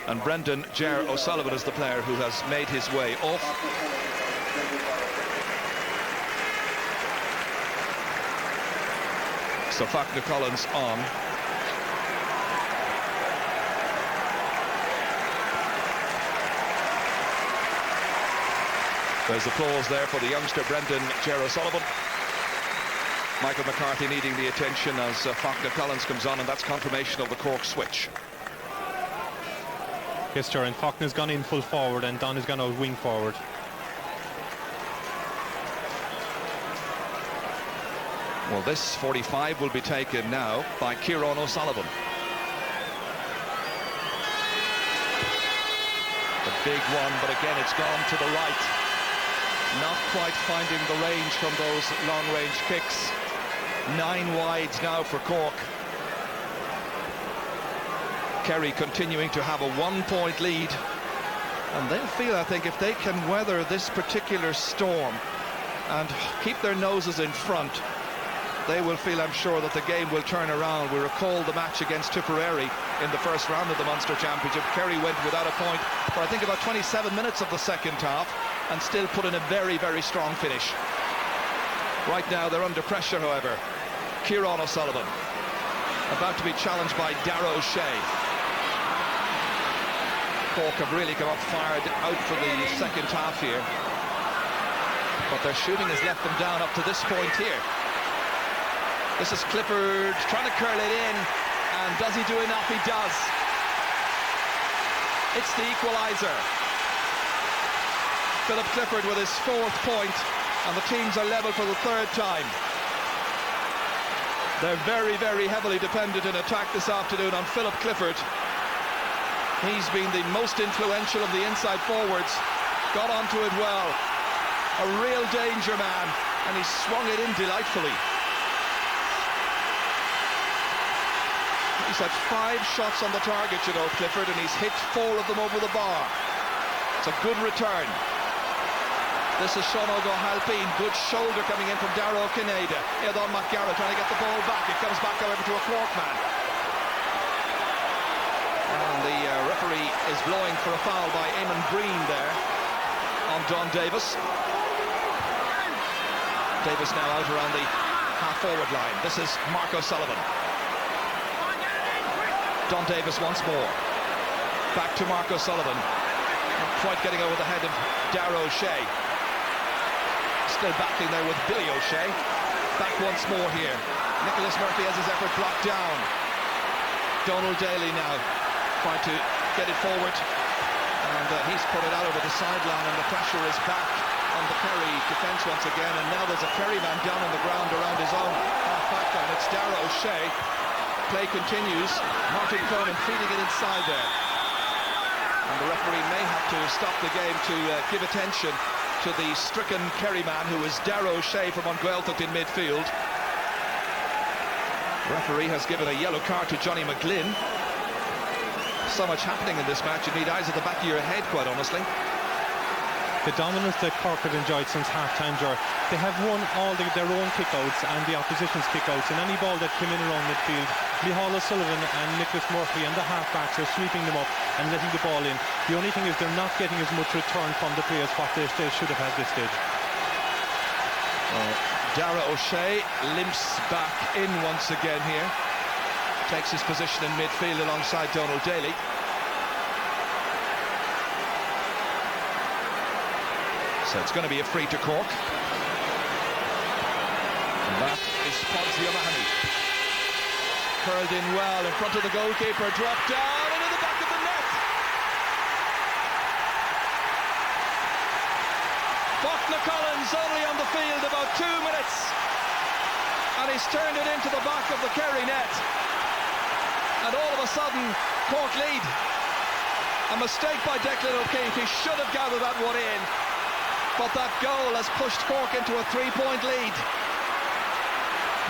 And Brendan Ger O'Sullivan is the player who has made his way off. So Faulkner Collins on. There's applause there for the youngster Brendan Ger O'Sullivan. Michael McCarthy needing the attention as Faulkner Collins comes on, and that's confirmation of the Cork switch. Yes, sir, and Faulkner's gone in full forward and Don has gone out wing forward. Well, this 45 will be taken now by Kieran O'Sullivan. The big one, but again it's gone to the right. Not quite finding the range from those long-range kicks. 9 wides now for Cork. Kerry continuing to have a 1-point lead, and they'll feel, I think, if they can weather this particular storm and keep their noses in front, they will feel, I'm sure, that the game will turn around. We recall the match against Tipperary in the first round of the Munster Championship. Kerry went without a point for I think about 27 minutes of the second half and still put in a very, very strong finish. Right now they're under pressure, however. Kieran O'Sullivan about to be challenged by Darragh O'Shea. Cork have really come up fired out for the second half here, but their shooting has left them down up to this point here. This is Clifford trying to curl it in, and does he do enough? He does. It's the equaliser. Philip Clifford with his 4th point, and the teams are level for the 3rd time. They're very, very heavily dependent in attack this afternoon on Philip Clifford. He's been the most influential of the inside forwards, got onto it well. A real danger man, and he swung it in delightfully. He's had 5 shots on the target, you know, Clifford, and he's hit 4 of them over the bar. It's a good return. This is Sean O'Halpine, good shoulder coming in from Darragh O'Cinneide. Aidan McGarrett trying to get the ball back. It comes back, however, to a Cork man. And the referee is blowing for a foul by Eamon Breen there on Don Davis. Davis now out around the half-forward line. This is Mark O'Sullivan. Don Davis once more. Back to Mark O'Sullivan. Not quite getting over the head of Darragh O'Shea. Still battling there with Billy O'Shea. Back once more here. Nicholas Murphy has his effort blocked down. Donald Daly now trying to get it forward. And he's put it out over the sideline, and the pressure is back on the Kerry defence once again. And now there's a Kerry man down on the ground around his own half-back line. It's Darragh O'Shea. Play continues. Martin Cronin feeding it inside there. And the referee may have to stop the game to give attention to the stricken Kerry man, who is Darragh O'Shea from Gaeltacht in midfield. The referee has given a yellow card to Johnny McGlynn. So much happening in this match, you need eyes at the back of your head, quite honestly. The dominance that Cork have enjoyed since half-time, they have won all their own kickouts and the opposition's kickouts, and any ball that came in around midfield, Micheál O'Sullivan and Nicholas Murphy and the half-backs are sweeping them up and letting the ball in. The only thing is they're not getting as much return from the players what they should have had this stage. Darragh O'Shea limps back in once again here. Takes his position in midfield alongside Donald Daly. So it's going to be a free to Cork. And that is Páirc O'Mahony. Curled in well in front of the goalkeeper, dropped down into the back of the net. Faulkner Collins only on the field about 2 minutes, and he's turned it into the back of the Kerry net. And all of a sudden, Cork lead. A mistake by Declan O'Keefe. He should have gathered that one in. But that goal has pushed Cork into a 3-point lead.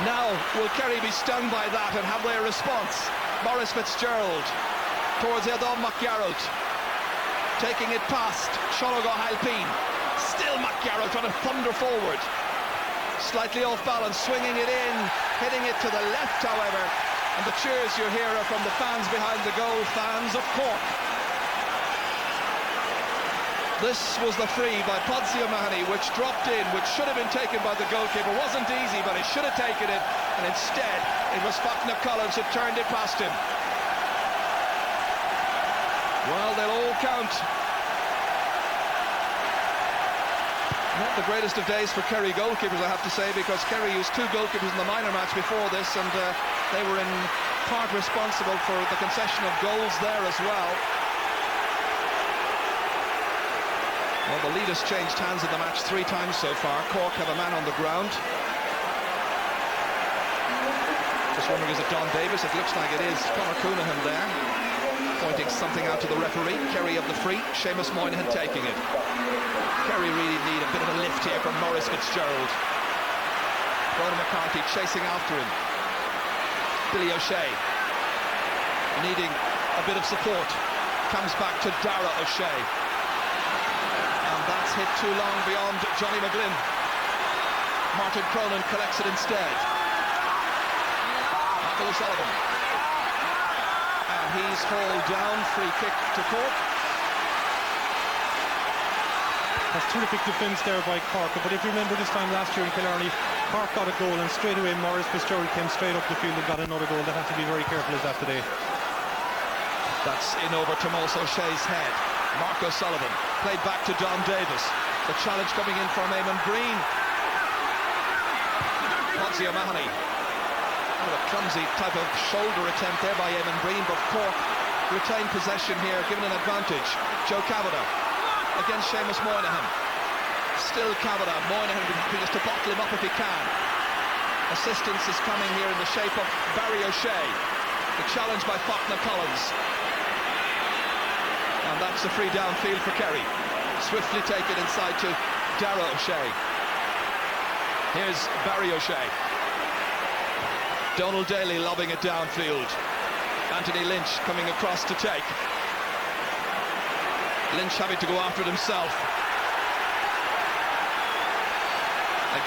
Now, will Kerry be stung by that and have their response? Maurice Fitzgerald towards Aidan McGarrett, taking it past Sean O'Halpine. Still McGarrett trying to thunder forward. Slightly off balance, swinging it in, hitting it to the left, however. And the cheers you hear are from the fans behind the goal, fans of Cork. This was the free by Páirc O'Mahony, which dropped in, which should have been taken by the goalkeeper. Wasn't easy, but he should have taken it, and instead it was Faulkner Collins who turned it past him. Well, they'll all count. Not the greatest of days for Kerry goalkeepers, I have to say, because Kerry used 2 goalkeepers in the minor match before this, and they were in part responsible for the concession of goals there as well. Well, the lead has changed hands in the match 3 times so far. Cork have a man on the ground. Just wondering, is it Don Davis? It looks like it is. Conor Coonahan there, pointing something out to the referee. Kerry of the free, Seamus Moynihan taking it. Kerry really need a bit of a lift here from Maurice Fitzgerald. Ronan McCarthy chasing after him. Billy O'Shea needing a bit of support. Comes back to Darragh O'Shea. That's hit too long beyond Johnny McGlynn. Martin Cronin collects it instead. Michael O'Sullivan. And he's hauled down, free kick to Cork. That's terrific defence there by Cork. But if you remember this time last year in Killarney, Cork got a goal and straight away Maurice Fitzgerald came straight up the field and got another goal. They have to be very careful of that today. That's in over to Moss O'Shea's head. Mark O'Sullivan played back to Don Davis. The challenge coming in from Eamon Breen. Podsy O'Mahony. Kind of a clumsy type of shoulder attempt there by Eamon Breen, but Cork retain possession here, given an advantage. Joe Cavada against Seamus Moynihan. Still Cavada. Moynihan will be happy just to bottle him up if he can. Assistance is coming here in the shape of Barry O'Shea. The challenge by Faulkner Collins. And that's a free downfield for Kerry. Swiftly taken inside to Dara O'Shea. Here's Barry O'Shea. Donald Daly lobbing it downfield. Anthony Lynch coming across to take. Lynch having to go after it himself.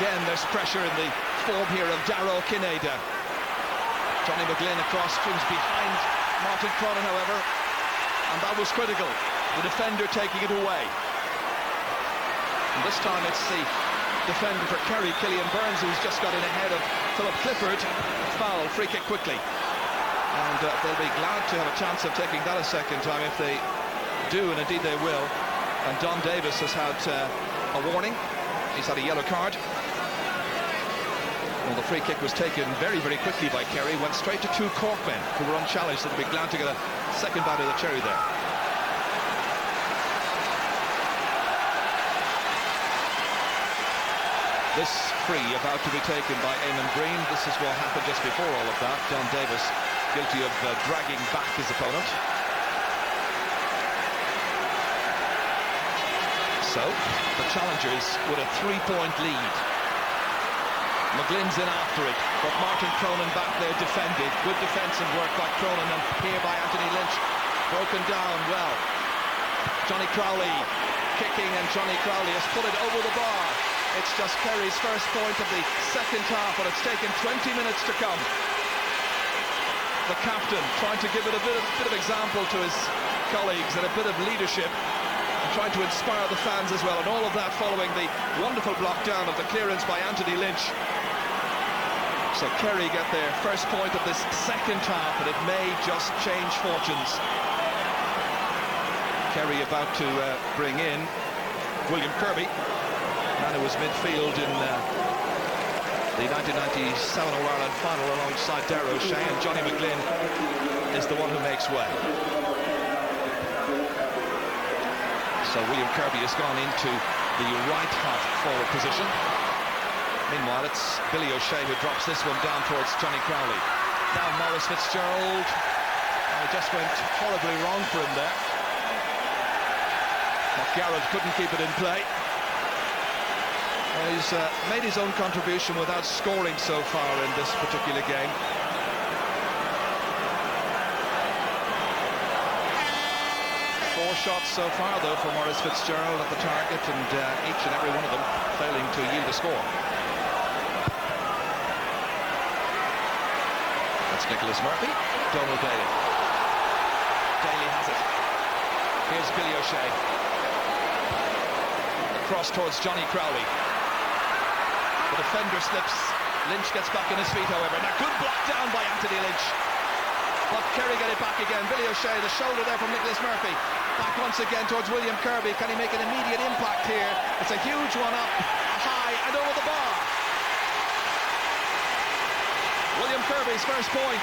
Again, there's pressure in the form here of Darragh Kineda. Johnny McGlynn across, strings behind Martin Cronin, however, and that was critical. The defender taking it away. And this time it's the defender for Kerry, Killian Burns, who's just got in ahead of Philip Clifford. Foul, free kick quickly. And they'll be glad to have a chance of taking that a second time if they do, and indeed they will. And Don Davis has had a warning. He's had a yellow card. Well, the free kick was taken very, very quickly by Kerry. Went straight to two Cork men who were unchallenged. They'll be glad to get a second bite of the cherry there. This free about to be taken by Eamon Breen. This is what happened just before all of that. Don Davis guilty of dragging back his opponent. So, the challengers with a 3-point lead. McGlynn's in after it, but Martin Cronin back there defended. Good defensive work by Cronin, and here by Anthony Lynch. Broken down well. Johnny Crowley kicking, and Johnny Crowley has put it over the bar. It's just Kerry's first point of the second half, but it's taken 20 minutes to come. The captain trying to give it a bit of example to his colleagues and a bit of leadership. Trying to inspire the fans as well, and all of that following the wonderful block down of the clearance by Anthony Lynch. So Kerry get their first point of this second half, and it may just change fortunes. Kerry about to bring in William Kirby, man who was midfield in the 1997 All-Ireland final alongside Darragh O'Shea, and Johnny McGlynn is the one who makes way. So William Kirby has gone into the right half forward position. Meanwhile, it's Billy O'Shea who drops this one down towards Johnny Crowley. Now Maurice Fitzgerald. It just went horribly wrong for him there. McGarrett couldn't keep it in play. Well, he's made his own contribution without scoring so far in this particular game. Four shots so far, though, for Maurice Fitzgerald at the target, and each and every one of them failing to yield a score. That's Nicholas Murphy. Donald Daly. Daly has it. Here's Billy O'Shea. Across towards Johnny Crowley. The defender slips. Lynch gets back on his feet, however. Now, good block down by Anthony Lynch. But Kerry get it back again. Billy O'Shea, the shoulder there from Nicholas Murphy. Back once again towards William Kirby. Can he make an immediate impact here? It's a huge one up, high and over the bar. William Kirby's first point.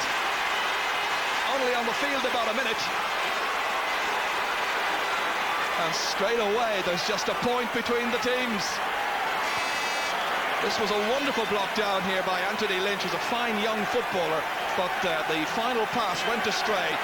Only on the field about a minute. And straight away, there's just a point between the teams. This was a wonderful block down here by Anthony Lynch, who's a fine young footballer, but the final pass went astray.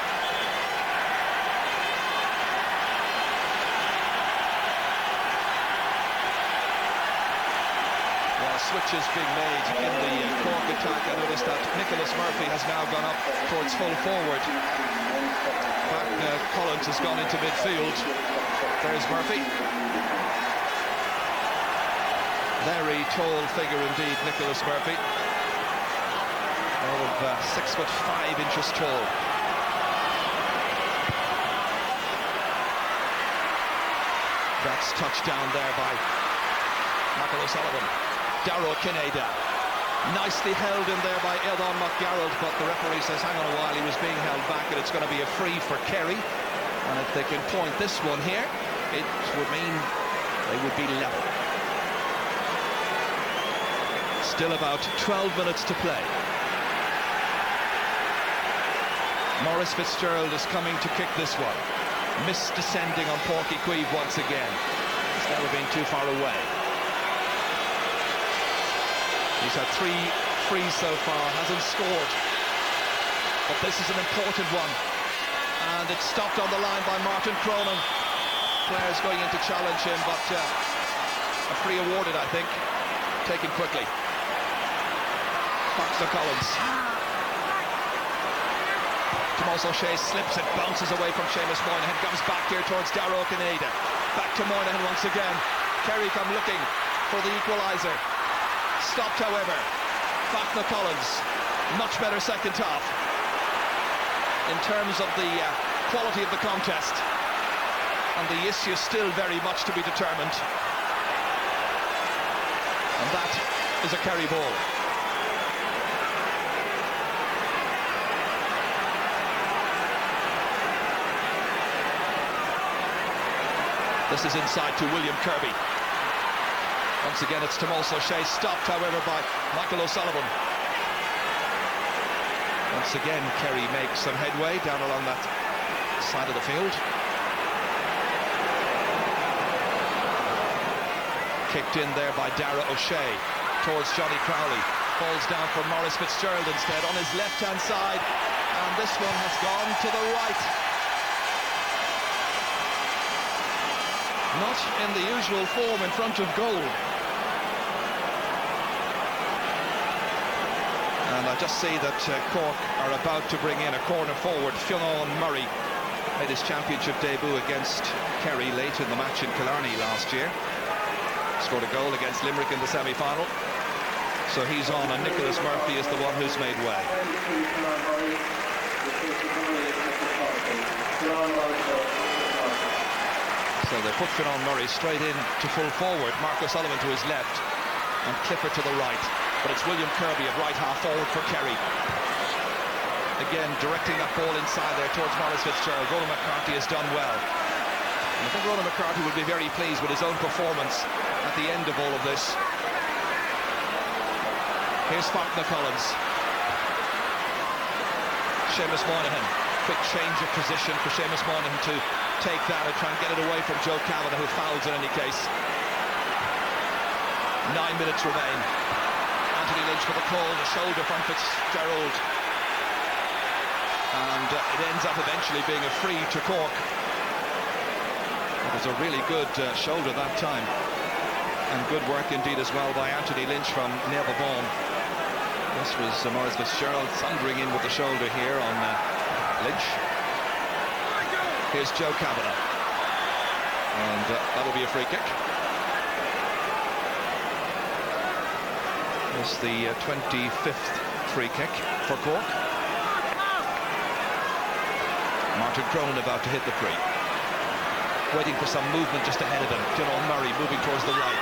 Well, switches being made in the Cork attack. I noticed that Nicholas Murphy has now gone up towards full forward. Back Collins has gone into midfield. There's Murphy. Very tall figure indeed, Nicholas Murphy. Well, 6'5" tall. That's touched down there by Michael O'Sullivan. Darragh Kineda. Nicely held in there by Eldon McGarrald, but the referee says hang on a while, he was being held back, and it's going to be a free for Kerry. And if they can point this one here, it would mean they would be level. Still about 12 minutes to play. Maurice Fitzgerald is coming to kick this one. Missed descending on Páirc once again. He's never been too far away. He's had 3 frees so far, hasn't scored. But this is an important one. And it's stopped on the line by Martin Cronin. Players going in to challenge him, but a free awarded, I think. Taken quickly. Fox Collins. Tomas O'Shea slips it, bounces away from Seamus Moynihan, comes back here towards Darragh Kineda. Back to Moynihan once again. Kerry come looking for the equaliser. Stopped, however. Fafna Collins, much better second half in terms of the quality of the contest. And the issue still very much to be determined. And that is a Kerry ball. This is inside to William Kirby. Once again, it's Tomas O'Shea, stopped, however, by Michael O'Sullivan. Once again, Kerry makes some headway down along that side of the field. Kicked in there by Darragh O'Shea towards Johnny Crowley. Falls down for Maurice Fitzgerald instead on his left-hand side. And this one has gone to the right. Not in the usual form in front of goal. And I just see that Cork are about to bring in a corner forward. Fionn Murray made his championship debut against Kerry late in the match in Killarney last year. Scored a goal against Limerick in the semi-final. So he's on, and Nicholas Murphy is the one who's made way. So they put Fionn Murray straight in to full forward. Mark O'Sullivan to his left and Clifford to the right. But it's William Kirby at right half forward for Kerry. Again, directing that ball inside there towards Maurice Fitzgerald. Ronan McCarthy has done well. And I think Ronan McCarthy would be very pleased with his own performance at the end of all of this. Here's Fafna Collins. Seamus Moynihan. Quick change of position for Seamus Moynihan to take that and try and get it away from Joe Kavanagh, who fouls in any case. 9 minutes remain. Anthony Lynch for the call, the shoulder from Fitzgerald. And it ends up eventually being a free to Cork. It was a really good shoulder that time. And good work indeed as well by Anthony Lynch from Nerbabon. This was Maurice Fitzgerald thundering in with the shoulder here on Lynch. Here's Joe Kavanagh. And that'll be a free kick. It's the 25th free kick for Cork. Martin Cronin about to hit the free. Waiting for some movement just ahead of him. Fionn Murray moving towards the right.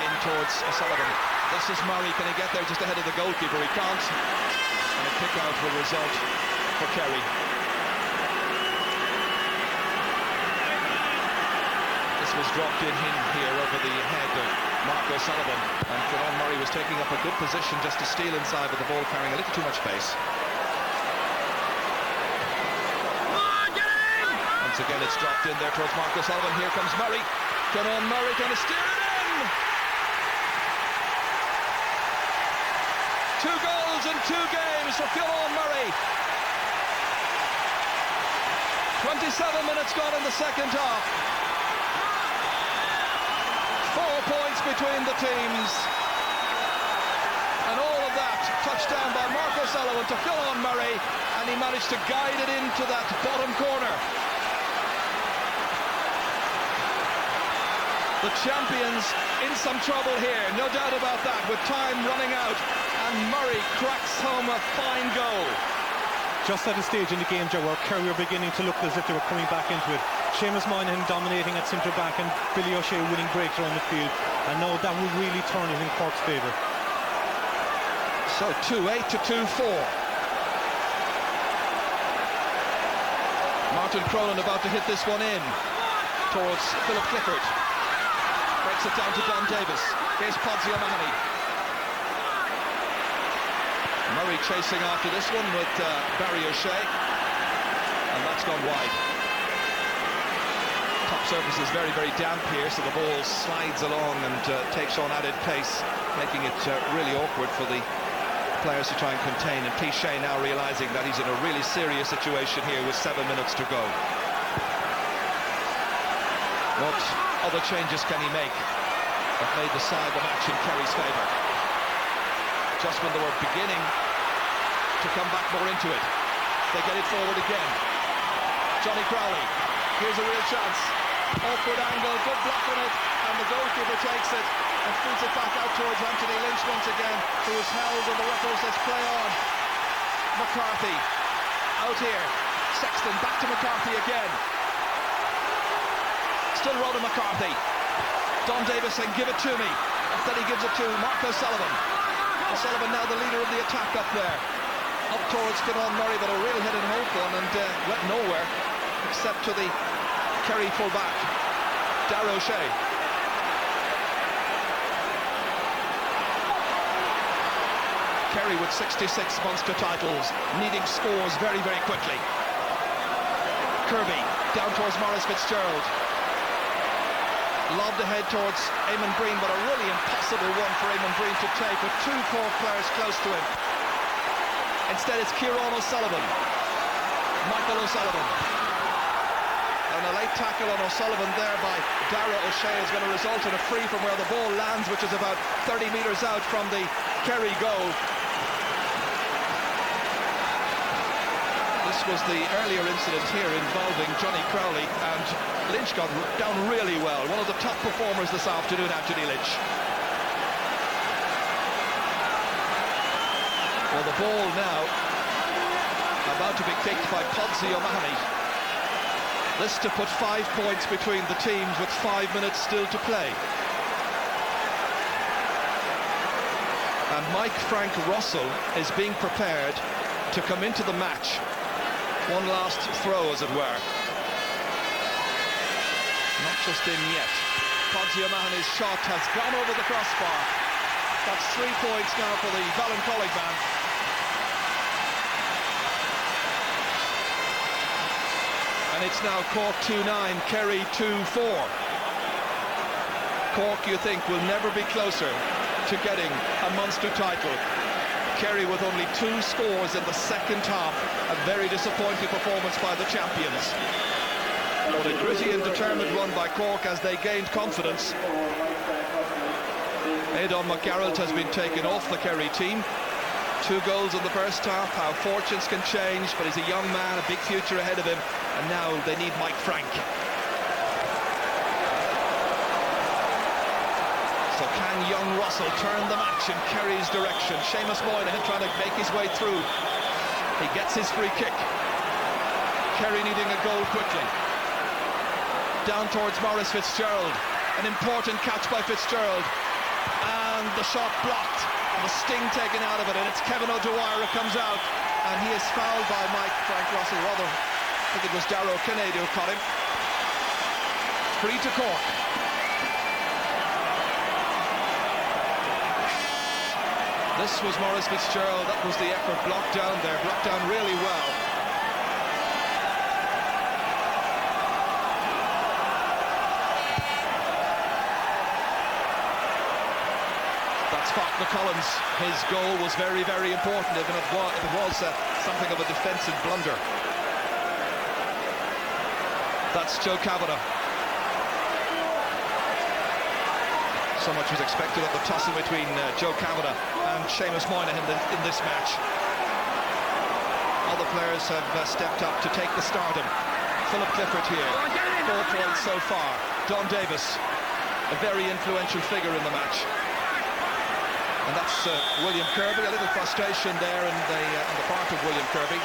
In towards O'Sullivan. This is Murray. Can he get there just ahead of the goalkeeper? He can't. And a kick out will result for Kerry. This was dropped in here over the head of Mark O'Sullivan. And Fionn Murray was taking up a good position just to steal inside, with the ball carrying a little too much pace. Once again, it's dropped in there towards Mark O'Sullivan. Here comes Murray. Fionn Murray going to steer it in. 2 goals in 2 games for Fionn Murray. 27 minutes gone in the second half. 4 points between the teams. And all of that touched down by Mark O'Sullivan to Fionn Murray, and he managed to guide it into that bottom corner. The champions in some trouble here, no doubt about that, with time running out, and and Murray cracks home a fine goal. Just at a stage in the game, Joe, where Kerry were beginning to look as if they were coming back into it. Seamus Moynihan dominating at centre back and Billy O'Shea winning breaks around the field. And now that will really turn it in Cork's favour. So 2-8 to 2-4. Martin Cronin about to hit this one in towards Philip Clifford. Breaks it down to Don Davis. Here's Podsie O'Mahony. Murray chasing after this one with Barry O'Shea. And that's gone wide. Top surface is very, very damp here, so the ball slides along and takes on added pace, making it really awkward for the players to try and contain, and Cliche now realizing that he's in a really serious situation here with 7 minutes to go. What other changes can he make that may decide the match in Kerry's favour? Just when they were beginning to come back more into it, they get it forward again. Johnny Crowley, here's a real chance. Awkward angle, good block on it, and the goalkeeper takes it and feeds it back out towards Anthony Lynch once again, who is held, and the referee says play on. McCarthy out here. Sexton back to McCarthy again. Still Rhoda McCarthy. Don Davis saying give it to me, and then he gives it to Mark O'Sullivan. O'Sullivan now the leader of the attack up there. Up towards Fionnán Murray, but a real hit and hope one, and went nowhere except to the Kerry full-back, Darragh O'Shea. Kerry with 66 Munster titles, needing scores very, very quickly. Kirby down towards Maurice Fitzgerald. Lobbed ahead towards Eamon Breen, but a really impossible one for Eamon Breen to take, with two Cork players close to him. Instead, it's Kieran O'Sullivan. Michael O'Sullivan. And a late tackle on O'Sullivan there by Darragh O'Shea is going to result in a free from where the ball lands, which is about 30 metres out from the Kerry goal. This was the earlier incident here involving Johnny Crowley, and Lynch got down really well. One of the top performers this afternoon, Anthony Lynch. Well, the ball now about to be kicked by Podsie O'Mahony. This to put 5 points between the teams with 5 minutes still to play. And Mike Frank Russell is being prepared to come into the match. One last throw, as it were. Not just in yet. Podsie O'Mahony's shot has gone over the crossbar. That's 3 points now for the Ballincollig man. And it's now Cork 2-9, Kerry 2-4. Cork, you think, will never be closer to getting a Munster title. Kerry with only 2 scores in the second half. A very disappointing performance by the champions. But a gritty and determined run by Cork as they gained confidence. Aidan McGarrett has been taken off the Kerry team. 2 goals in the first half. How fortunes can change, but he's a young man, a big future ahead of him, and now they need Mike Frank. So can young Russell turn the match in Kerry's direction? Seamus Moynihan trying to make his way through. He gets his free kick. Kerry needing a goal quickly. Down towards Maurice Fitzgerald. An important catch by Fitzgerald. And the shot blocked. And the sting taken out of it. And it's Kevin O'Dwyer who comes out. And he is fouled by Mike Frank Russell. Rather, I think it was Darragh O'Kennedy who caught him. Free to Cork. This was Maurice Fitzgerald. That was the effort. Blocked down there. Blocked down really well. That's Scott McCollins. His goal was very, very important, even if it was something of a defensive blunder. That's Joe Kavanagh. So much was expected of the tussle between Joe Kavanagh and Seamus Moynihan in this match. Other players have stepped up to take the stardom. Philip Clifford here, 4 points so far. Don Davis, a very influential figure in the match. And that's William Kirby. A little frustration there on the part of William Kirby.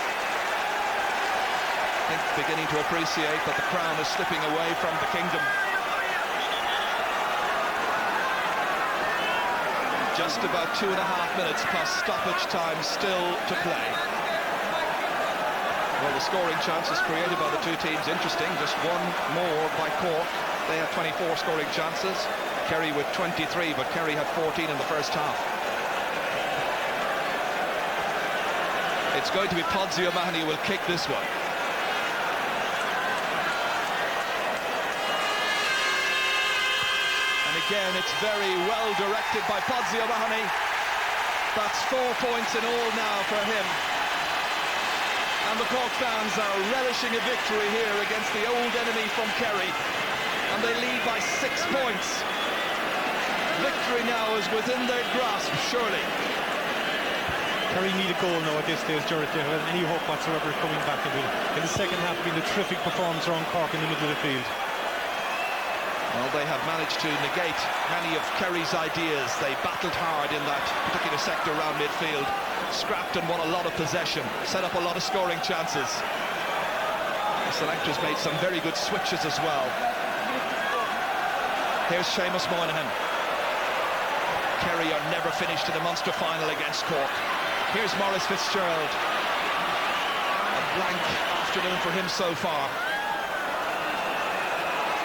I think beginning to appreciate that the crown is slipping away from the kingdom. Just about 2.5 minutes plus stoppage time still to play. Well, the scoring chances created by the two teams, interesting. Just one more by Cork. They had 24 scoring chances. Kerry with 23, but Kerry had 14 in the first half. It's going to be Podsy O'Mahony who will kick this one. And again, it's very well directed by Podsy O'Mahony. That's 4 points in all now for him. And the Cork fans are relishing a victory here against the old enemy from Kerry. And they lead by 6 points. Victory now is within their grasp, surely. Kerry need a goal now at this stage, Gerard. They have any hope whatsoever coming back into it. In the second half, been a terrific performance around Cork in the middle of the field. Well, they have managed to negate many of Kerry's ideas. They battled hard in that particular sector around midfield, scrapped and won a lot of possession, set up a lot of scoring chances. The selectors made some very good switches as well. Here's Seamus Moynihan. Kerry are never finished in a Munster final against Cork. Here's Maurice Fitzgerald. A blank afternoon for him so far.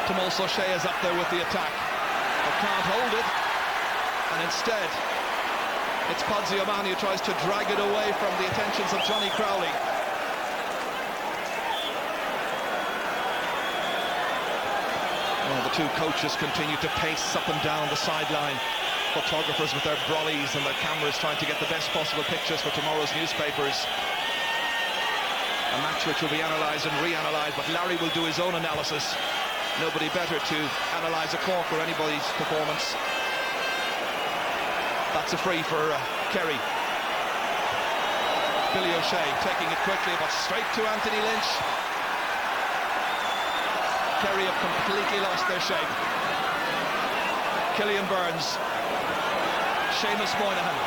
Tomás O'Shea is up there with the attack, but can't hold it. And instead, it's Podsy O'Mahony who tries to drag it away from the attentions of Johnny Crowley. Well, the two coaches continue to pace up and down the sideline. Photographers with their brollies and their cameras trying to get the best possible pictures for tomorrow's newspapers. A match which will be analysed and reanalysed, but Larry will do his own analysis. Nobody better to analyse a Cork or anybody's performance. That's a free for Kerry. Billy O'Shea taking it quickly, but straight to Anthony Lynch. Kerry have completely lost their shape. Killian Burns. Seamus Moynihan.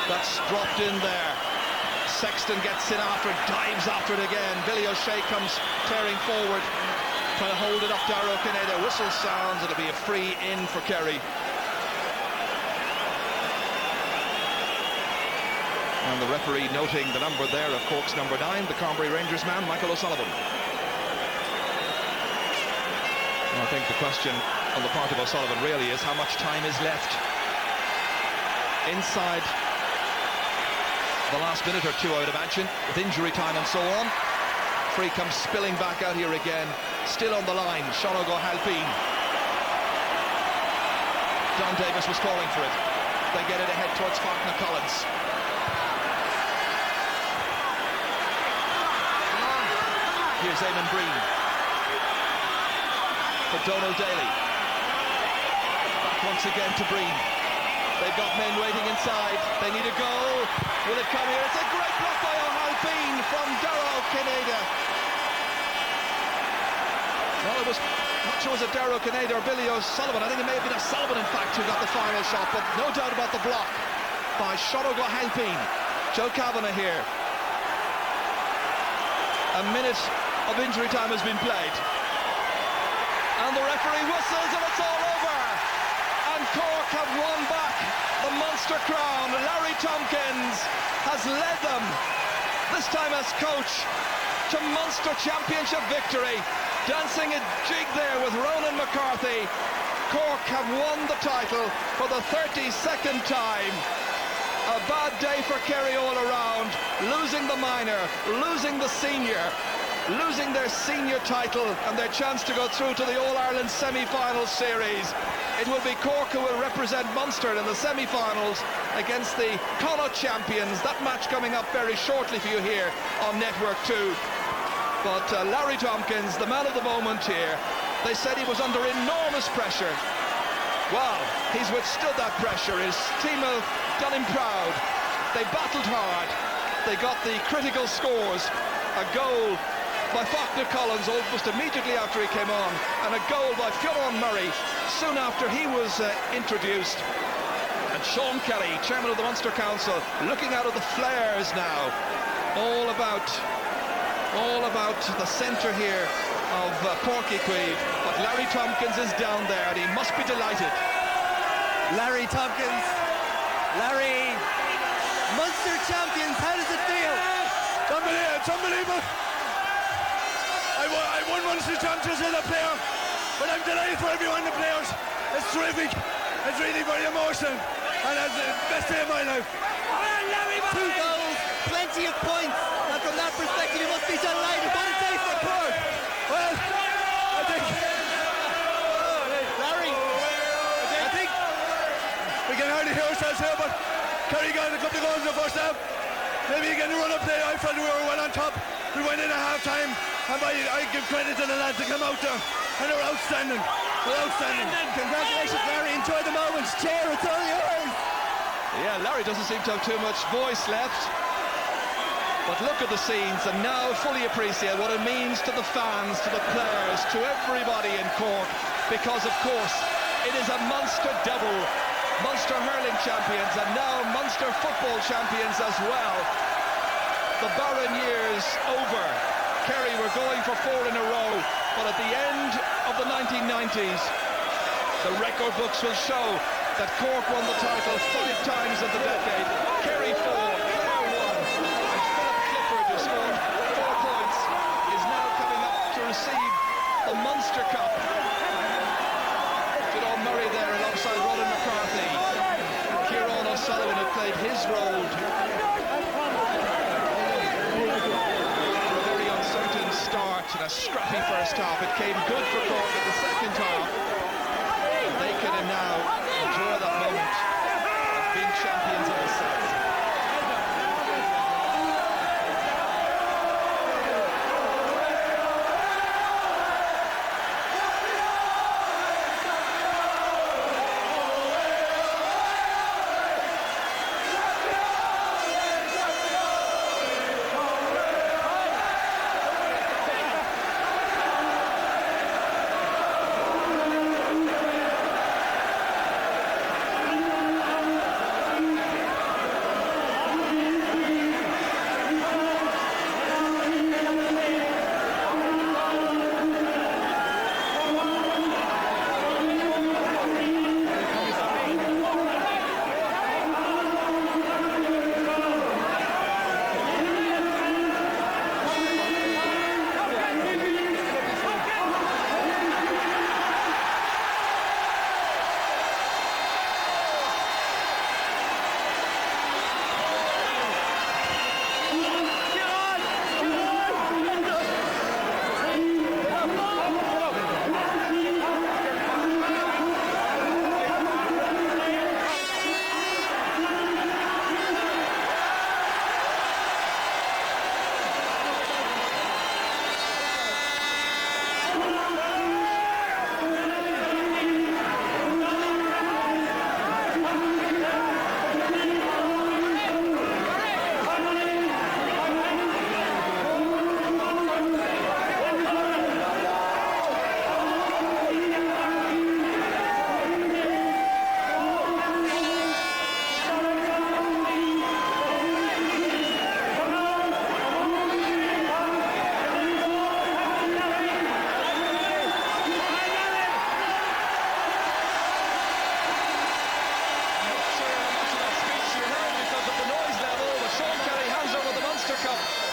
That's dropped in there. Sexton gets in after it, dives after it again. Billy O'Shea comes tearing forward, trying to hold it up. Darragh Kinneida. Whistle sounds. It'll be a free in for Kerry. And the referee noting the number there of Cork's number 9, the Carnbury Rangers man, Michael O'Sullivan. I think the question on the part of O'Sullivan really is how much time is left. Inside the last minute or two, I would imagine, with injury time and so on. Free comes spilling back out here again. Still on the line, Sean O'Halpine. Don Davis was calling for it. They get it ahead towards Faulkner Collins. Here's Eamon Breen. For Donald Daly. Back once again to Breen. They've got men waiting inside. They need a goal. Will it come here? It's a great block by O'Halpine from Darragh Kinneida. Well, it was not sure was it Darragh Kinneida or Billy O'Sullivan. I think it may have been O'Sullivan, in fact, who got the final shot, but no doubt about the block by Sean O'Halpine. Joe Kavanagh here. A minute of injury time has been played. And the referee whistles and it's all over. And Cork have won back the Munster crown. Larry Tompkins has led them, this time as coach, to Munster Championship victory. Dancing a jig there with Ronan McCarthy. Cork have won the title for the 32nd time. A bad day for Kerry all around, losing the minor, losing the senior, losing their senior title and their chance to go through to the All-Ireland semi-final series. It will be Cork who will represent Munster in the semi-finals against the Connacht champions. That match coming up very shortly for you here on Network 2. But Larry Tompkins, the man of the moment here, they said he was under enormous pressure. Well, he's withstood that pressure. His team have done him proud. They battled hard. They got the critical scores. A goal by Faulkner Collins almost immediately after he came on, and a goal by Fionn Murray soon after he was introduced. And Sean Kelly, chairman of the Munster Council, looking out of the flares now, all about the centre here of Páirc. But Larry Tompkins is down there, and he must be delighted. Larry Tompkins. Larry, Munster champions, how does it feel? It's unbelievable. I won Munster champions as a player, but I'm delighted for everyone, the players. It's terrific. It's really very emotional, and it's the best day of my life. 2 goals, plenty of points, and from that perspective you must be delighted. What a day for Cork. Well, I think Larry, I think we can hardly hear ourselves here, but Kerry got a couple of goals in the first half. Maybe again the run-up play, I felt we were well on top. We went in at half-time, and I give credit to the lads that come out there, and they were outstanding. Congratulations, Larry. Enjoy the moment. Chair, it's all yours. Yeah, Larry doesn't seem to have too much voice left. But look at the scenes, and now fully appreciate what it means to the fans, to the players, to everybody in Cork, because of course it is a Munster double. Munster hurling champions, and now Munster football champions as well. The barren years over. Kerry were going for 4 in a row, but at the end of the 1990s, the record books will show that Cork won the title 5 times in the decade. Kerry 4, Clare 1, and Philip Clifford, who scored 4 points, is now coming up to receive the Munster Cup. Fionn Murray there alongside Ronan McCarthy. Kieran O'Sullivan had played his role. Start and a scrappy first half. It came good for Cork in the second half, and they can now enjoy that moment of being champions of the South.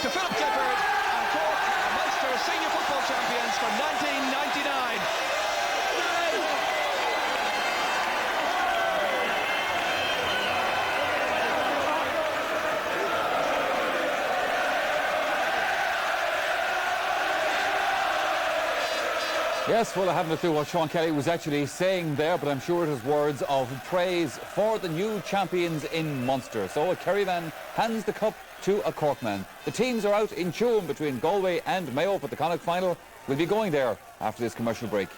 To Philip Clifford, and Cork, Munster senior football champions from 1999. Yes, well, I haven't a clue what Sean Kelly was actually saying there, but I'm sure it is words of praise for the new champions in Munster. So a Kerry man hands the cup to a Cork man. The teams are out in Chaoimh between Galway and Mayo for the Connacht final. We'll be going there after this commercial break.